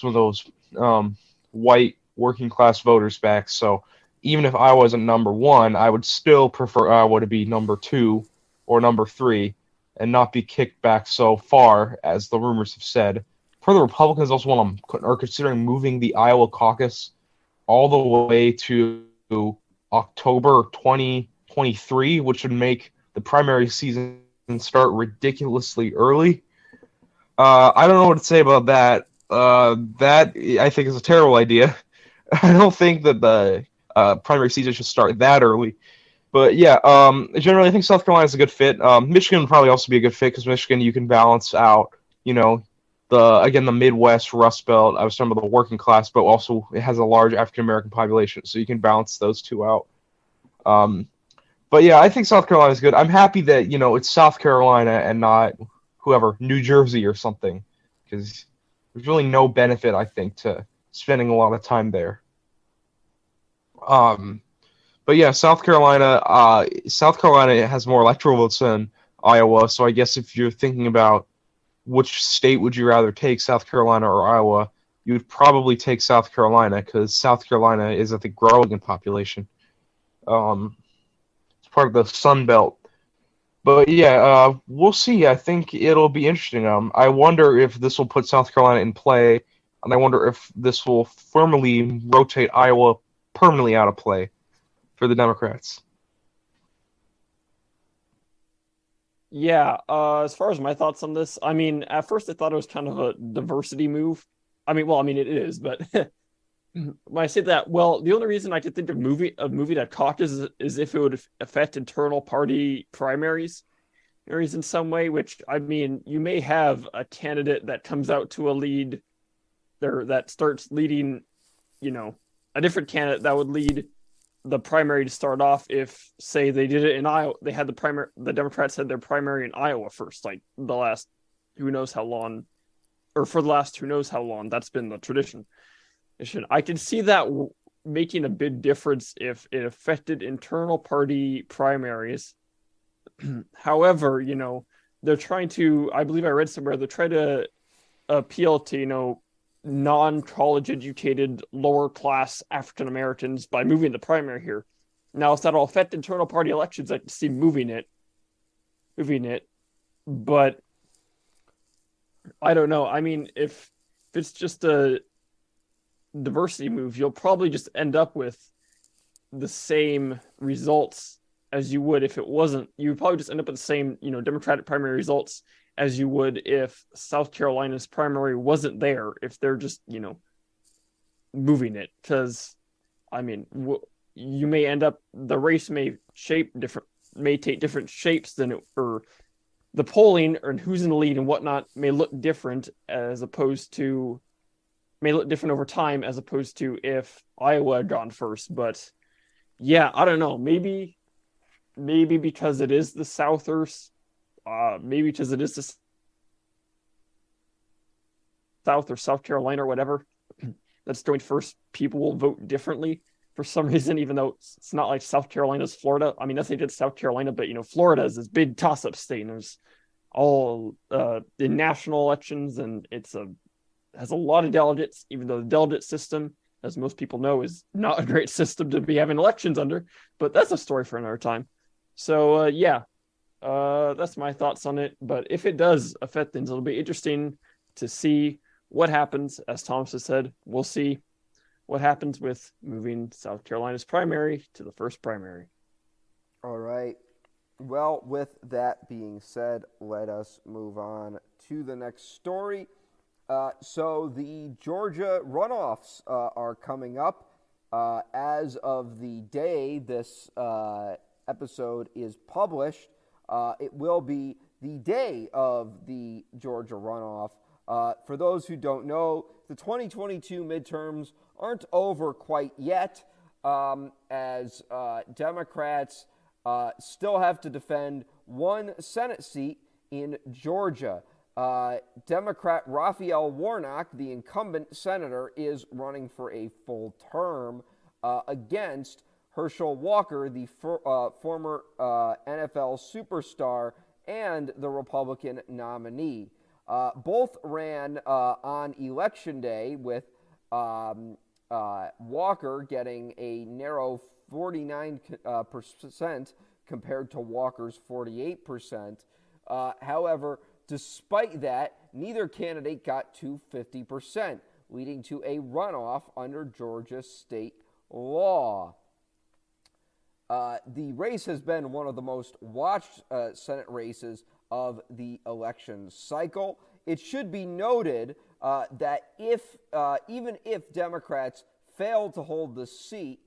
those white working class voters back. So even if Iowa isn't number one, I would still prefer Iowa to be number 2 or number 3 and not be kicked back so far as the rumors have said. For the Republicans, also are considering moving the Iowa caucus all the way to October 2023, which would make the primary season start ridiculously early. I don't know what to say about that. That I think is a terrible idea. I don't think that the primary season should start that early. But yeah, generally I think South Carolina is a good fit. Michigan would probably also be a good fit because Michigan, you can balance out, the Midwest Rust Belt. I was talking about the working class, but also it has a large African American population, so you can balance those two out. But yeah, I think South Carolina is good. I'm happy that it's South Carolina and not New Jersey or something, because there's really no benefit, I think, to spending a lot of time there. But yeah, South Carolina has more electoral votes than Iowa, so I guess if you're thinking about which state would you rather take, South Carolina or Iowa, you would probably take South Carolina because South Carolina is, I think, growing in population. It's part of the Sun Belt. But yeah, we'll see. I think it'll be interesting. I wonder if this will put South Carolina in play, and I wonder if this will firmly rotate Iowa permanently out of play for the Democrats. Yeah, as far as my thoughts on this, I mean, at first I thought it was kind of a diversity move. It is, but when I say that, well, the only reason I could think of movie that caucus is if it would affect internal party primaries in some way, which, I mean, you may have a candidate that comes out to a lead there that starts leading, a different candidate that would lead the primary to start off if, say, they did it in Iowa. They had the Democrats had their primary in Iowa first, like the last who knows how long, or for the last who knows how long. That's been the tradition. I can see that making a big difference if it affected internal party primaries. However, they're trying to, I believe I read somewhere, they're trying to appeal to, non-college educated, lower class African Americans by moving the primary here. Now, if that'll affect internal party elections, I can see moving it. But I don't know. I mean, if it's just a diversity move, you'll probably just end up with the same results as you would if it wasn't. You would probably just end up with the same, Democratic primary results as you would if South Carolina's primary wasn't there, if they're just, moving it. Because, I mean, you may end up, the race may take different shapes than it, or the polling or who's in the lead and whatnot may look different over time as opposed to if Iowa had gone first. But yeah, I don't know. Maybe because it is the Southers, maybe because it is the South or South Carolina or whatever that's going first, people will vote differently for some reason, even though it's not like South Carolina's Florida. I mean, that's they did South Carolina, but Florida is this big toss-up state, and there's all the national elections, and has a lot of delegates, even though the delegate system, as most people know, is not a great system to be having elections under. But that's a story for another time. So that's my thoughts on it. But if it does affect things, it'll be interesting to see what happens. As Thomas has said, we'll see what happens with moving South Carolina's primary to the first primary. All right. Well, with that being said, let us move on to the next story. So the Georgia runoffs are coming up. As of the day this episode is published, it will be the day of the Georgia runoff. For those who don't know, the 2022 midterms aren't over quite yet, as Democrats still have to defend one Senate seat in Georgia. Democrat Raphael Warnock, the incumbent senator, is running for a full term against Herschel Walker, the former NFL superstar and the Republican nominee. Both ran on Election Day, with Walker getting a narrow 49% compared to Walker's 48%. However, despite that, neither candidate got to 50%, leading to a runoff under Georgia state law. The race has been one of the most watched Senate races of the election cycle. It should be noted that even if Democrats fail to hold the seat,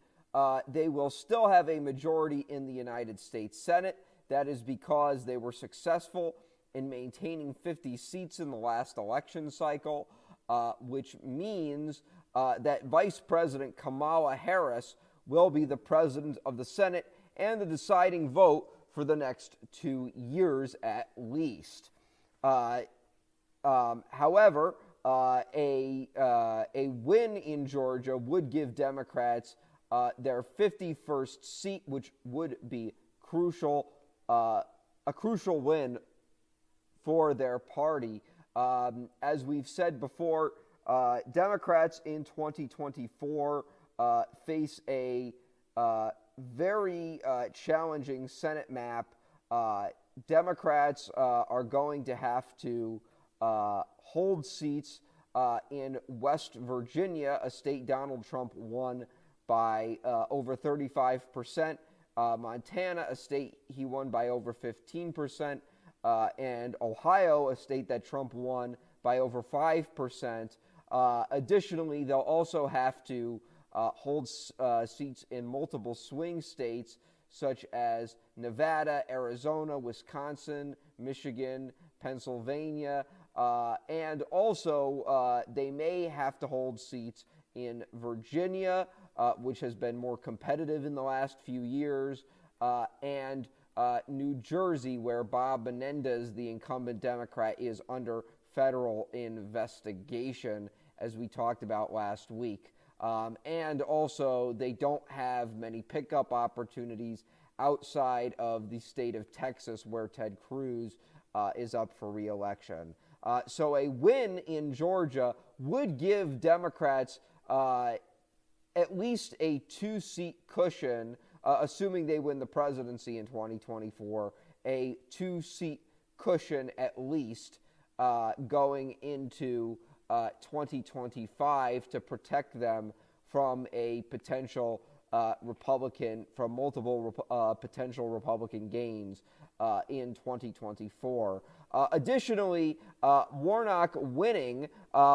they will still have a majority in the United States Senate. That is because they were successful in maintaining 50 seats in the last election cycle, which means that Vice President Kamala Harris will be the president of the Senate and the deciding vote for the next 2 years at least. However, a win in Georgia would give Democrats their 51st seat, which would be a crucial win for their party. As we've said before, Democrats in 2024 face a very challenging Senate map. Democrats are going to have to hold seats in West Virginia, a state Donald Trump won by over 35%. Montana, a state he won by over 15%. And Ohio, a state that Trump won by over 5%. Additionally, they'll also have to hold seats in multiple swing states, such as Nevada, Arizona, Wisconsin, Michigan, Pennsylvania, and also they may have to hold seats in Virginia, which has been more competitive in the last few years, and New Jersey, where Bob Menendez, the incumbent Democrat, is under federal investigation, as we talked about last week. And also, they don't have many pickup opportunities outside of the state of Texas, where Ted Cruz is up for re-election. So a win in Georgia would give Democrats at least a 2-seat cushion, assuming they win the presidency in 2024, a 2-seat cushion at least going into 2025 to protect them from a potential multiple potential Republican gains in 2024. Additionally, Warnock winning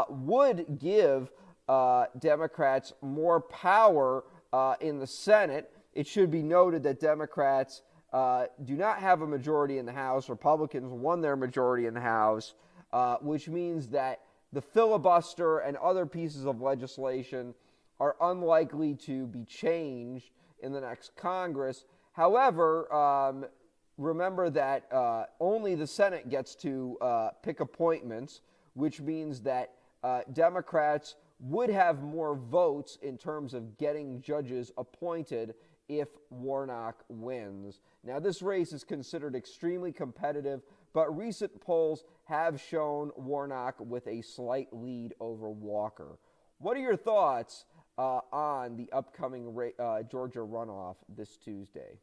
would give Democrats more power in the Senate. It should be noted that Democrats do not have a majority in the House. Republicans won their majority in the House, which means that the filibuster and other pieces of legislation are unlikely to be changed in the next Congress. However, remember that only the Senate gets to pick appointments, which means that Democrats would have more votes in terms of getting judges appointed if Warnock wins. Now, this race is considered extremely competitive, but recent polls have shown Warnock with a slight lead over Walker. What are your thoughts on the upcoming Georgia runoff this Tuesday?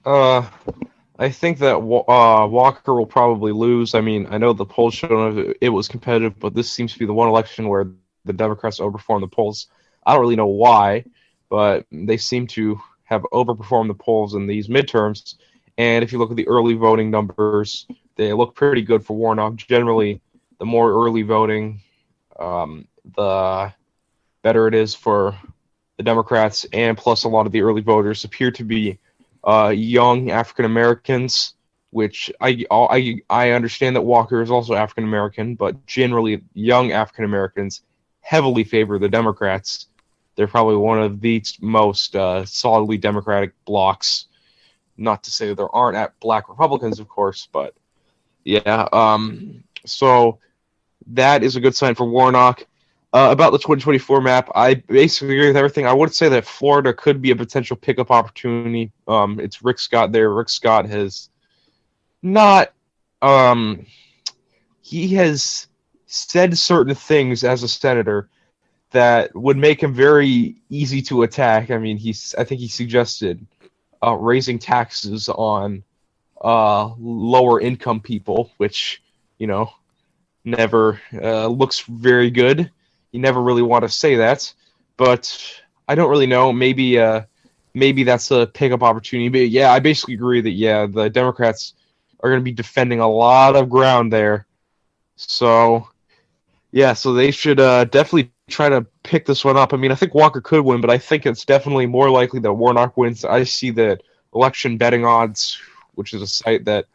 I think that Walker will probably lose. I mean, I know the polls showed it was competitive, but this seems to be the one election where the Democrats overperformed the polls. I don't really know why, but they seem to have overperformed the polls in these midterms. And if you look at the early voting numbers, they look pretty good for Warnock. Generally, the more early voting, the better it is for the Democrats. And plus, a lot of the early voters appear to be young African Americans, which I understand that Walker is also African American, but generally young African Americans heavily favor the Democrats. They're probably one of the most solidly Democratic blocs. Not to say that there aren't black Republicans, of course, but Yeah. So that is a good sign for Warnock. About the 2024 map, I basically agree with everything. I would say that Florida could be a potential pickup opportunity. It's Rick Scott there. Rick Scott has not. He has said certain things as a senator that would make him very easy to attack. I mean, I think he suggested raising taxes on lower income people, which never looks very good. You never really want to say that, but I don't really know. Maybe that's a pickup opportunity. But yeah, I basically agree that the Democrats are going to be defending a lot of ground there. So yeah, so they should definitely try to pick this one up. I mean, I think Walker could win, but I think it's definitely more likely that Warnock wins. I see the election betting odds, which is a site that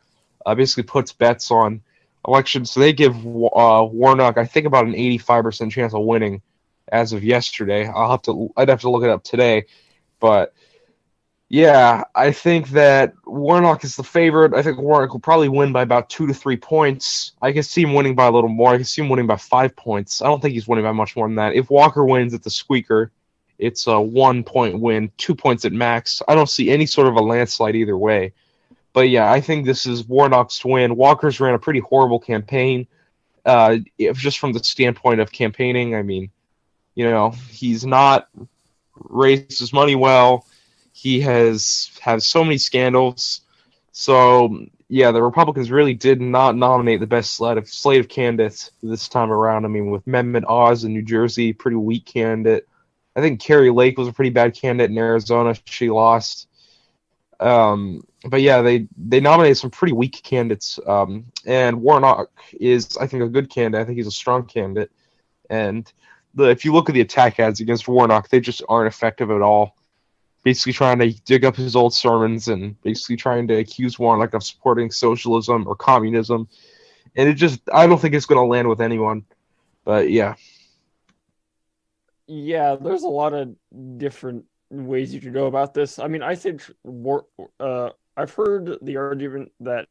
basically puts bets on elections. So they give Warnock, I think, about an 85% chance of winning as of yesterday. I'd have to look it up today, but yeah, I think that Warnock is the favorite. I think Warnock will probably win by about 2 to 3 points. I can see him winning by a little more. I can see him winning by 5 points. I don't think he's winning by much more than that. If Walker wins, it's a squeaker. It's a 1 point win, 2 points at max. I don't see any sort of a landslide either way. But yeah, I think this is Warnock's to win. Walker's ran a pretty horrible campaign. If just from the standpoint of campaigning, I mean, he's not raised his money well. He has had so many scandals. So, yeah, the Republicans really did not nominate the best slate of candidates this time around. I mean, with Mehmet Oz in New Jersey, pretty weak candidate. I think Carrie Lake was a pretty bad candidate in Arizona. She lost. But yeah, they nominated some pretty weak candidates. And Warnock is, I think, a good candidate. I think he's a strong candidate. And if you look at the attack ads against Warnock, they just aren't effective at all. Basically trying to dig up his old sermons and basically trying to accuse Warnock of supporting socialism or communism. And I don't think it's going to land with anyone. But yeah. Yeah, there's a lot of different ways you could go about this. I mean, I think I've heard the argument that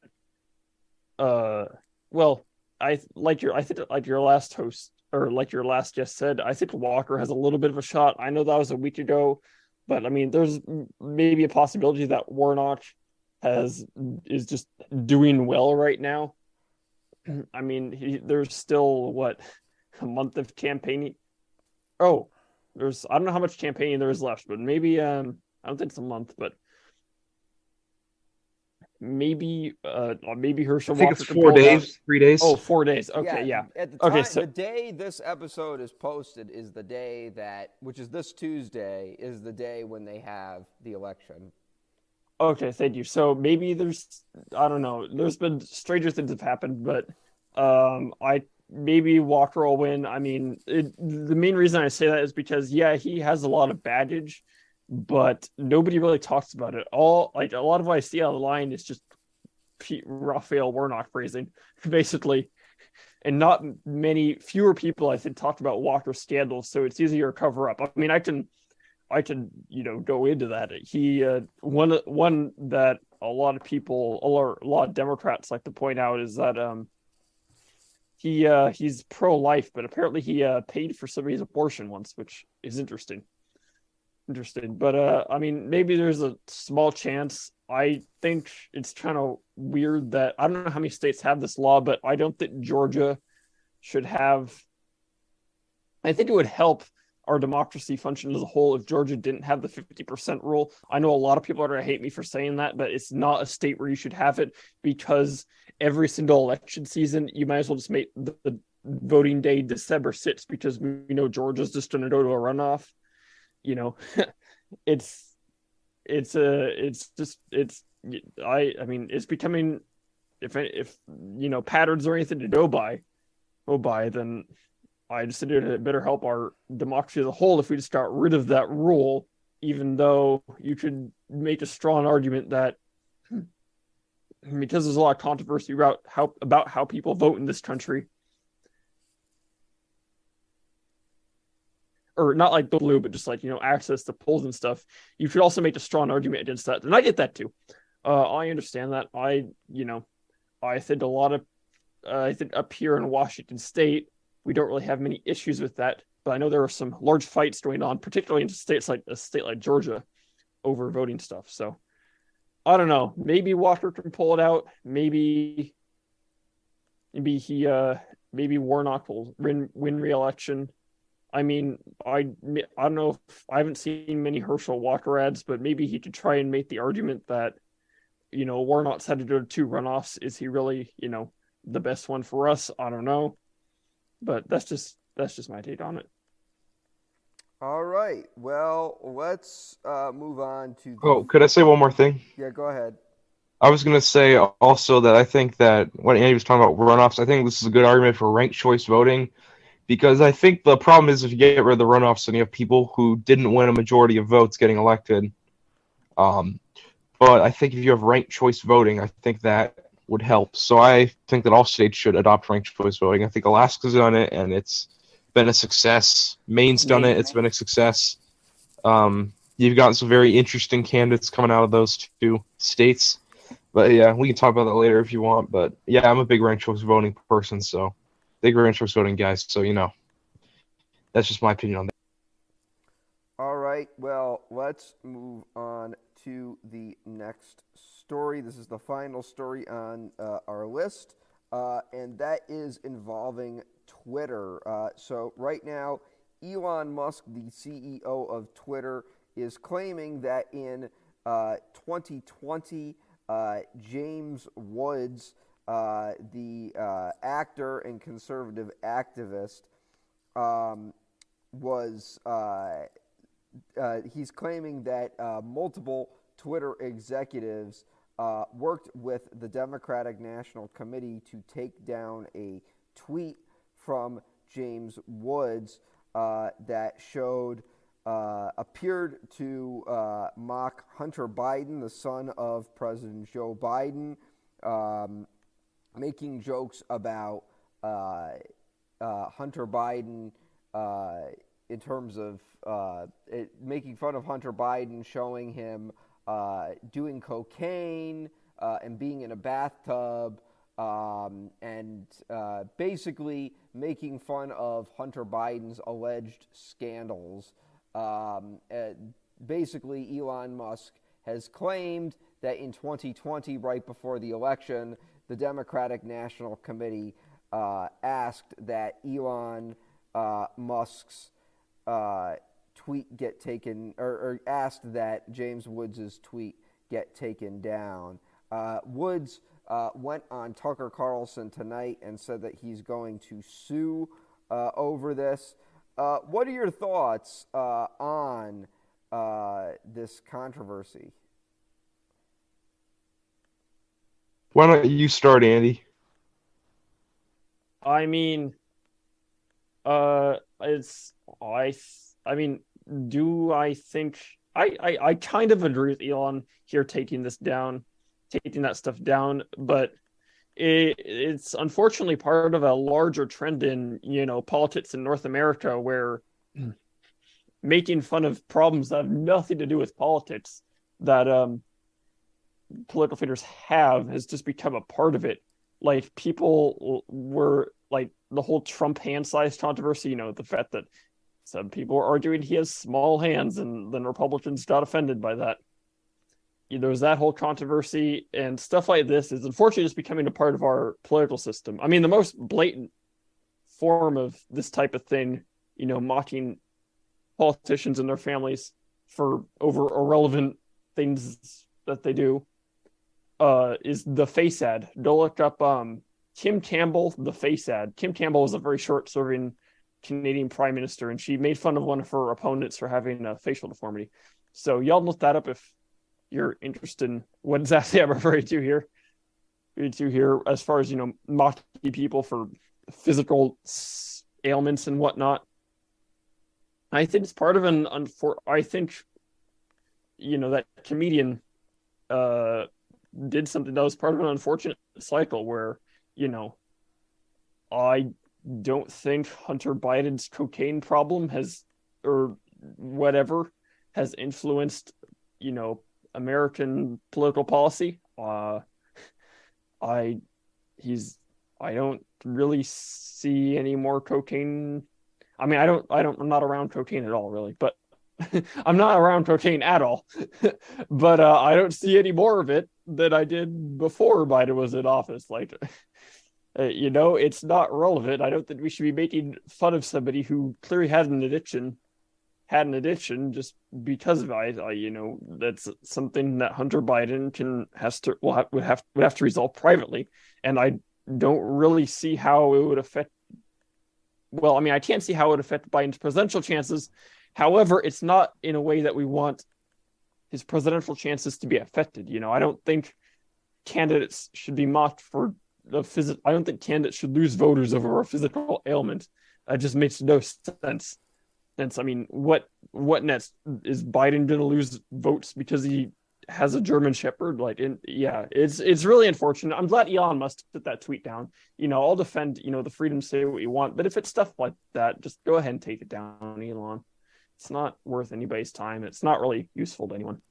I think like your last host or like your last guest said, I think Walker has a little bit of a shot. I know that was a week ago, but I mean, there's maybe a possibility that Warnock is just doing well right now. I mean, there's still a month of campaigning. Oh, I don't know how much campaigning there is left, but maybe I don't think it's a month, but maybe Herschel Walker. I think it's 4 days, 3 days. Oh, 4 days. Okay, yeah. At the time, the day this episode is posted is the day which is this Tuesday, is the day when they have the election. Okay, thank you. So maybe I don't know. There's been stranger things have happened, but maybe Walker will win. I mean, the main reason I say that is because he has a lot of baggage, but nobody really talks about it. A lot of what I see on the line is just Raphael Warnock praising, basically, and not fewer people I think talked about Walker's scandals, so it's easier to cover up. I mean, I can go into that. He one that a lot of people or a lot of Democrats like to point out is that he's pro-life, but apparently he paid for somebody's abortion once, which is interesting. But I mean, maybe there's a small chance. I think it's kind of weird that I don't know how many states have this law, but I don't think Georgia should have. I think it would help our democracy function as a whole if Georgia didn't have the 50% rule. I know a lot of people are going to hate me for saying that, but it's not a state where you should have it, because every single election season, you might as well just make the voting day December 6th, because Georgia's just going to go to a runoff. It's becoming, if patterns or anything to go by, then I just think it better help our democracy as a whole if we just got rid of that rule, even though you could make a strong argument that because there's a lot of controversy about how people vote in this country, or not like the blue, but just like, access to polls and stuff, you could also make a strong argument against that. And I get that too. I understand that. I think a lot of I think up here in Washington State, we don't really have many issues with that. But I know there are some large fights going on, particularly in states like a state like Georgia, over voting stuff. So I don't know. Maybe Walker can pull it out. Maybe Warnock will win re-election. I mean, I don't know if I haven't seen many Herschel Walker ads, but maybe he could try and make the argument that, Warnock's had to do 2 runoffs. Is he really, the best one for us? I don't know. But that's just my take on it. All right. Well, let's move on to. Oh, could I say one more thing? Yeah, go ahead. I was going to say also that I think that when Andy was talking about runoffs, I think this is a good argument for ranked choice voting, because I think the problem is if you get rid of the runoffs and you have people who didn't win a majority of votes getting elected. But I think if you have ranked choice voting, I think that would help. So I think that all states should adopt ranked choice voting. I think Alaska's done it, and it's been a success. Maine's done it. It's been a success. You've gotten some very interesting candidates coming out of those 2 states. But yeah, we can talk about that later if you want. But yeah, I'm a big ranked choice voting person, so big ranked choice voting guys. So that's just my opinion on that. All right. Well, let's move on to the next story. This is the final story on our list, and that is involving Twitter. So right now, Elon Musk, the CEO of Twitter, is claiming that in 2020, James Woods, the actor and conservative activist, he's claiming that multiple Twitter executives worked with the Democratic National Committee to take down a tweet from James Woods that appeared to mock Hunter Biden, the son of President Joe Biden, making jokes about Hunter Biden in terms of making fun of Hunter Biden, showing him doing cocaine and being in a bathtub, and basically making fun of Hunter Biden's alleged scandals. Basically, Elon Musk has claimed that in 2020, right before the election, the Democratic National Committee asked that Elon Musk's tweet get taken, or asked that James Woods' tweet get taken down. Woods went on Tucker Carlson tonight and said that he's going to sue over this. What are your thoughts on this controversy? Why don't you start, Andy? I mean, do I think I kind of agree with Elon here taking that stuff down, but it's unfortunately part of a larger trend in politics in North America, where making fun of problems that have nothing to do with politics that political figures has just become a part of it. Like, people were like the whole Trump hand size controversy, the fact that some people were arguing he has small hands, and then Republicans got offended by that. There was that whole controversy, and stuff like this is unfortunately just becoming a part of our political system. I mean, the most blatant form of this type of thing, mocking politicians and their families for over irrelevant things that they do, is the face ad. Go look up Kim Campbell, the face ad. Kim Campbell was a very short-serving Canadian prime minister, and she made fun of one of her opponents for having a facial deformity. So y'all look that up if you're interested in what exactly I'm referring to here. As far as, mocking people for physical ailments and whatnot. I think it's part of I think, that comedian did something that was part of an unfortunate cycle where, I don't think Hunter Biden's cocaine problem has influenced, American political policy. I I don't really see any more cocaine. I mean, I'm not around cocaine at all, really, but I'm not around cocaine at all. But I don't see any more of it than I did before Biden was in office. Like, it's not relevant. I don't think we should be making fun of somebody who clearly had an addiction just because of it. That's something that Hunter Biden would have to resolve privately, and I don't really see how it would affect. Well, I mean, I can't see how it would affect Biden's presidential chances. However, it's not in a way that we want his presidential chances to be affected. I don't think candidates should be mocked for I don't think candidates should lose voters over a physical ailment. That just makes no sense. I mean, what next? Is Biden going to lose votes because he has a German Shepherd? It's really unfortunate. I'm glad Elon Musk put that tweet down. I'll defend the freedom to say what you want, but if it's stuff like that, just go ahead and take it down, Elon. It's not worth anybody's time. It's not really useful to anyone.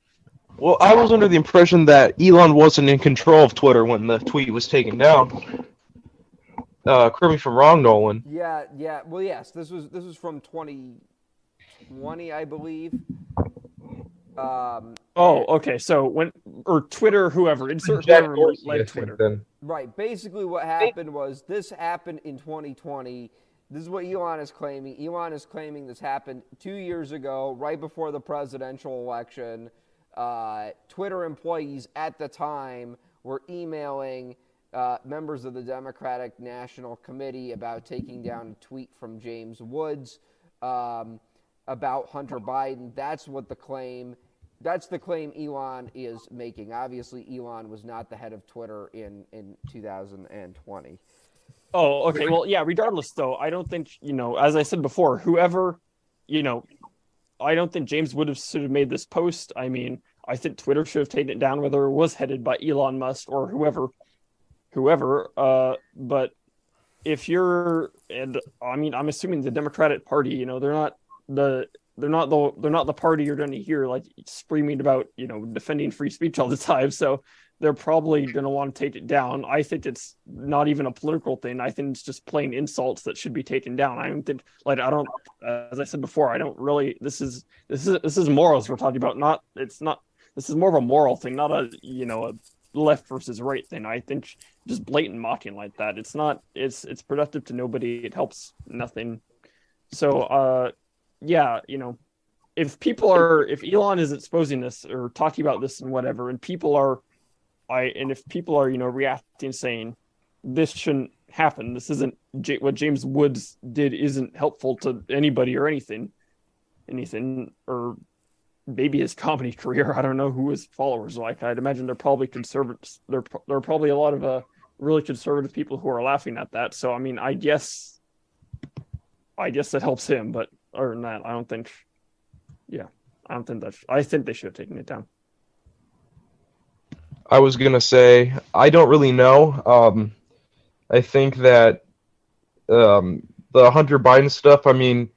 Well, I was under the impression that Elon wasn't in control of Twitter when the tweet was taken down. Correct me if I'm wrong, Nolan. Yeah. Well, yes, this was from 2020, I believe. Okay. So Twitter, whoever, insert whoever led Twitter. Then. Right. Basically, what happened was this happened in 2020. This is what Elon is claiming. Elon is claiming this happened 2 years ago, right before the presidential election. Twitter employees at the time were emailing members of the Democratic National Committee about taking down a tweet from James Woods about Hunter Biden. That's the claim Elon is making. Obviously, Elon was not the head of Twitter in 2020. Oh, okay. Well, yeah, regardless, though, I don't think, as I said before, whoever, I don't think James would have should have made this post. I mean, I think Twitter should have taken it down, whether it was headed by Elon Musk or whoever. But if you're, and I mean, I'm assuming the Democratic Party, they're not the party you're going to hear like screaming about, defending free speech all the time. So they're probably going to want to take it down. I think it's not even a political thing. I think it's just plain insults that should be taken down. I don't think, as I said before, I don't really. This is morals we're talking about. This is more of a moral thing, not a left versus right thing. I think just blatant mocking like that. It's not. It's productive to nobody. It helps nothing. So, if Elon is exposing this or talking about this and whatever, and people are reacting saying this shouldn't happen, this isn't what James Woods did isn't helpful to anybody or anything, or maybe his comedy career. I don't know who his followers are like. I'd imagine they're probably conservatives. There are probably a lot of really conservative people who are laughing at that. So I mean, I guess that helps him. But other than that, I don't think. Yeah, I think they should have taken it down. I was going to say, I don't really know. I think that the Hunter Biden stuff, I mean,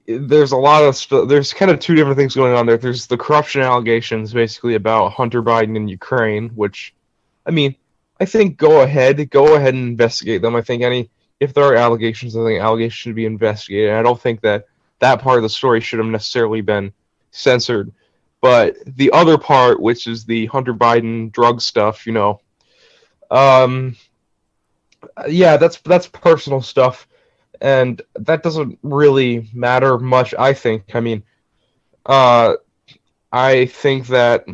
there's a lot of stuff. There's kind of two different things going on there. There's the corruption allegations, basically, about Hunter Biden in Ukraine, which, I mean, I think go ahead and investigate them. I think if there are allegations, I think allegations should be investigated. I don't think that part of the story should have necessarily been censored. But the other part, which is the Hunter Biden drug stuff, that's personal stuff, and that doesn't really matter much, I think. I mean, I think that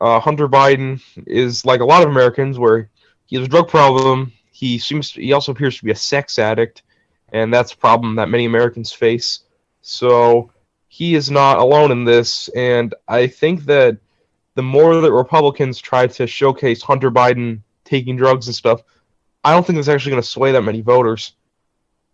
Hunter Biden is like a lot of Americans, where he has a drug problem. He also appears to be a sex addict, and that's a problem that many Americans face. So he is not alone in this, and I think that the more that Republicans try to showcase Hunter Biden taking drugs and stuff, I don't think that's actually going to sway that many voters.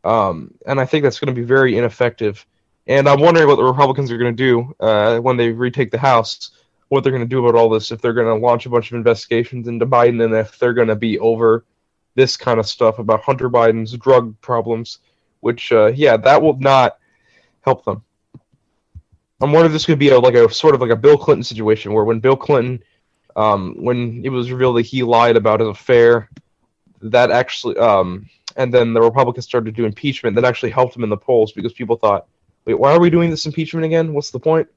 And I think that's going to be very ineffective. And I'm wondering what the Republicans are going to do when they retake the House, what they're going to do about all this, if they're going to launch a bunch of investigations into Biden, and if they're going to be over this kind of stuff about Hunter Biden's drug problems, which, that will not help them. I'm wondering if this could be a sort of like a Bill Clinton situation, where when Bill Clinton, when it was revealed that he lied about his affair, that actually, and then the Republicans started to do impeachment. That actually helped him in the polls because people thought, wait, why are we doing this impeachment again? What's the point?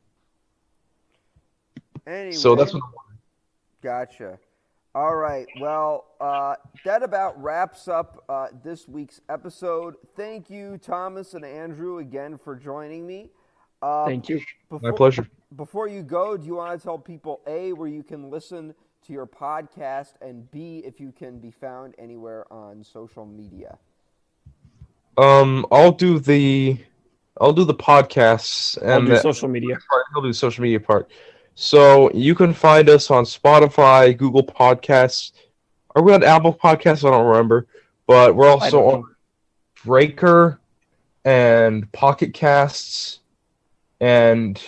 Anyway, So that's what. gotcha. All right. Well, that about wraps up this week's episode. Thank you, Thomas and Andrew, again for joining me. Thank you. My pleasure. Before you go, do you want to tell people, A, where you can listen to your podcast, and B, if you can be found anywhere on social media? I'll do the podcasts and I'll do social media. I'll do the social media part. So you can find us on Spotify, Google Podcasts. Are we on Apple Podcasts? I don't remember. But we're also on Breaker and Pocket Casts and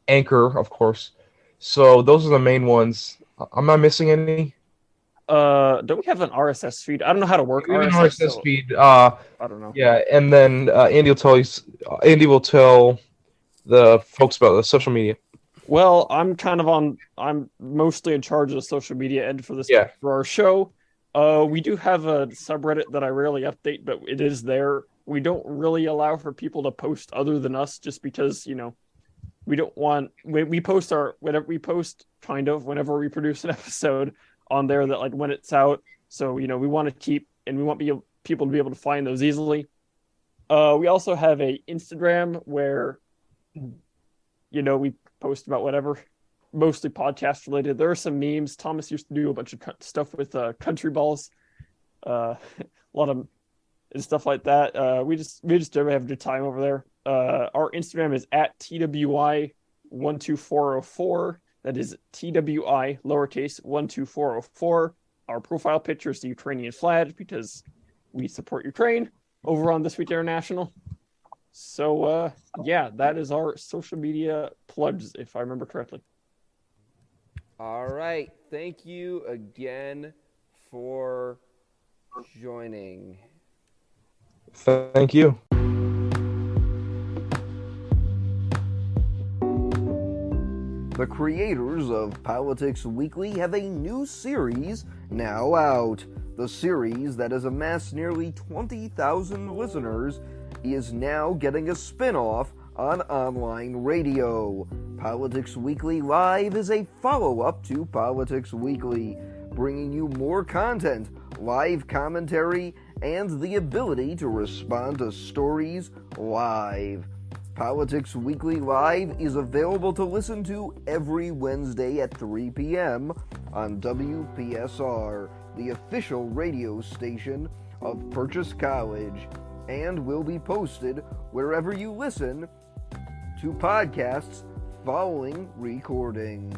Anchor, of course. So those are the main ones. I'm not missing any. Don't we have an RSS feed? I don't know how to work RSS feed. I don't know. Yeah, and then Andy will tell the folks about the social media. Well, I'm mostly in charge of the social media end for this for our show. We do have a subreddit that I rarely update, but it is there. We don't really allow for people to post other than us, just because, we don't want whenever we post whenever we produce an episode on there, that like when it's out. So, we want to keep, and we want people to be able to find those easily. We also have a Instagram where, we post about whatever, mostly podcast related. There are some memes. Thomas used to do a bunch of stuff with country balls, a lot of stuff like that. We just have a good time over there. Our Instagram is at TWI12404. That is TWI lowercase 12404. Our profile picture is the Ukrainian flag because we support Ukraine over on This Week International. So that is our social media plugs, if I remember correctly. All right. Thank you again for joining. Thank you. The creators of Politics Weekly have a new series now out. The series that has amassed nearly 20,000 listeners is now getting a spin-off on online radio. Politics Weekly Live is a follow-up to Politics Weekly, bringing you more content, live commentary, and the ability to respond to stories live. Politics Weekly Live is available to listen to every Wednesday at 3 p.m. on WPSR, the official radio station of Purchase College, and will be posted wherever you listen to podcasts following recording.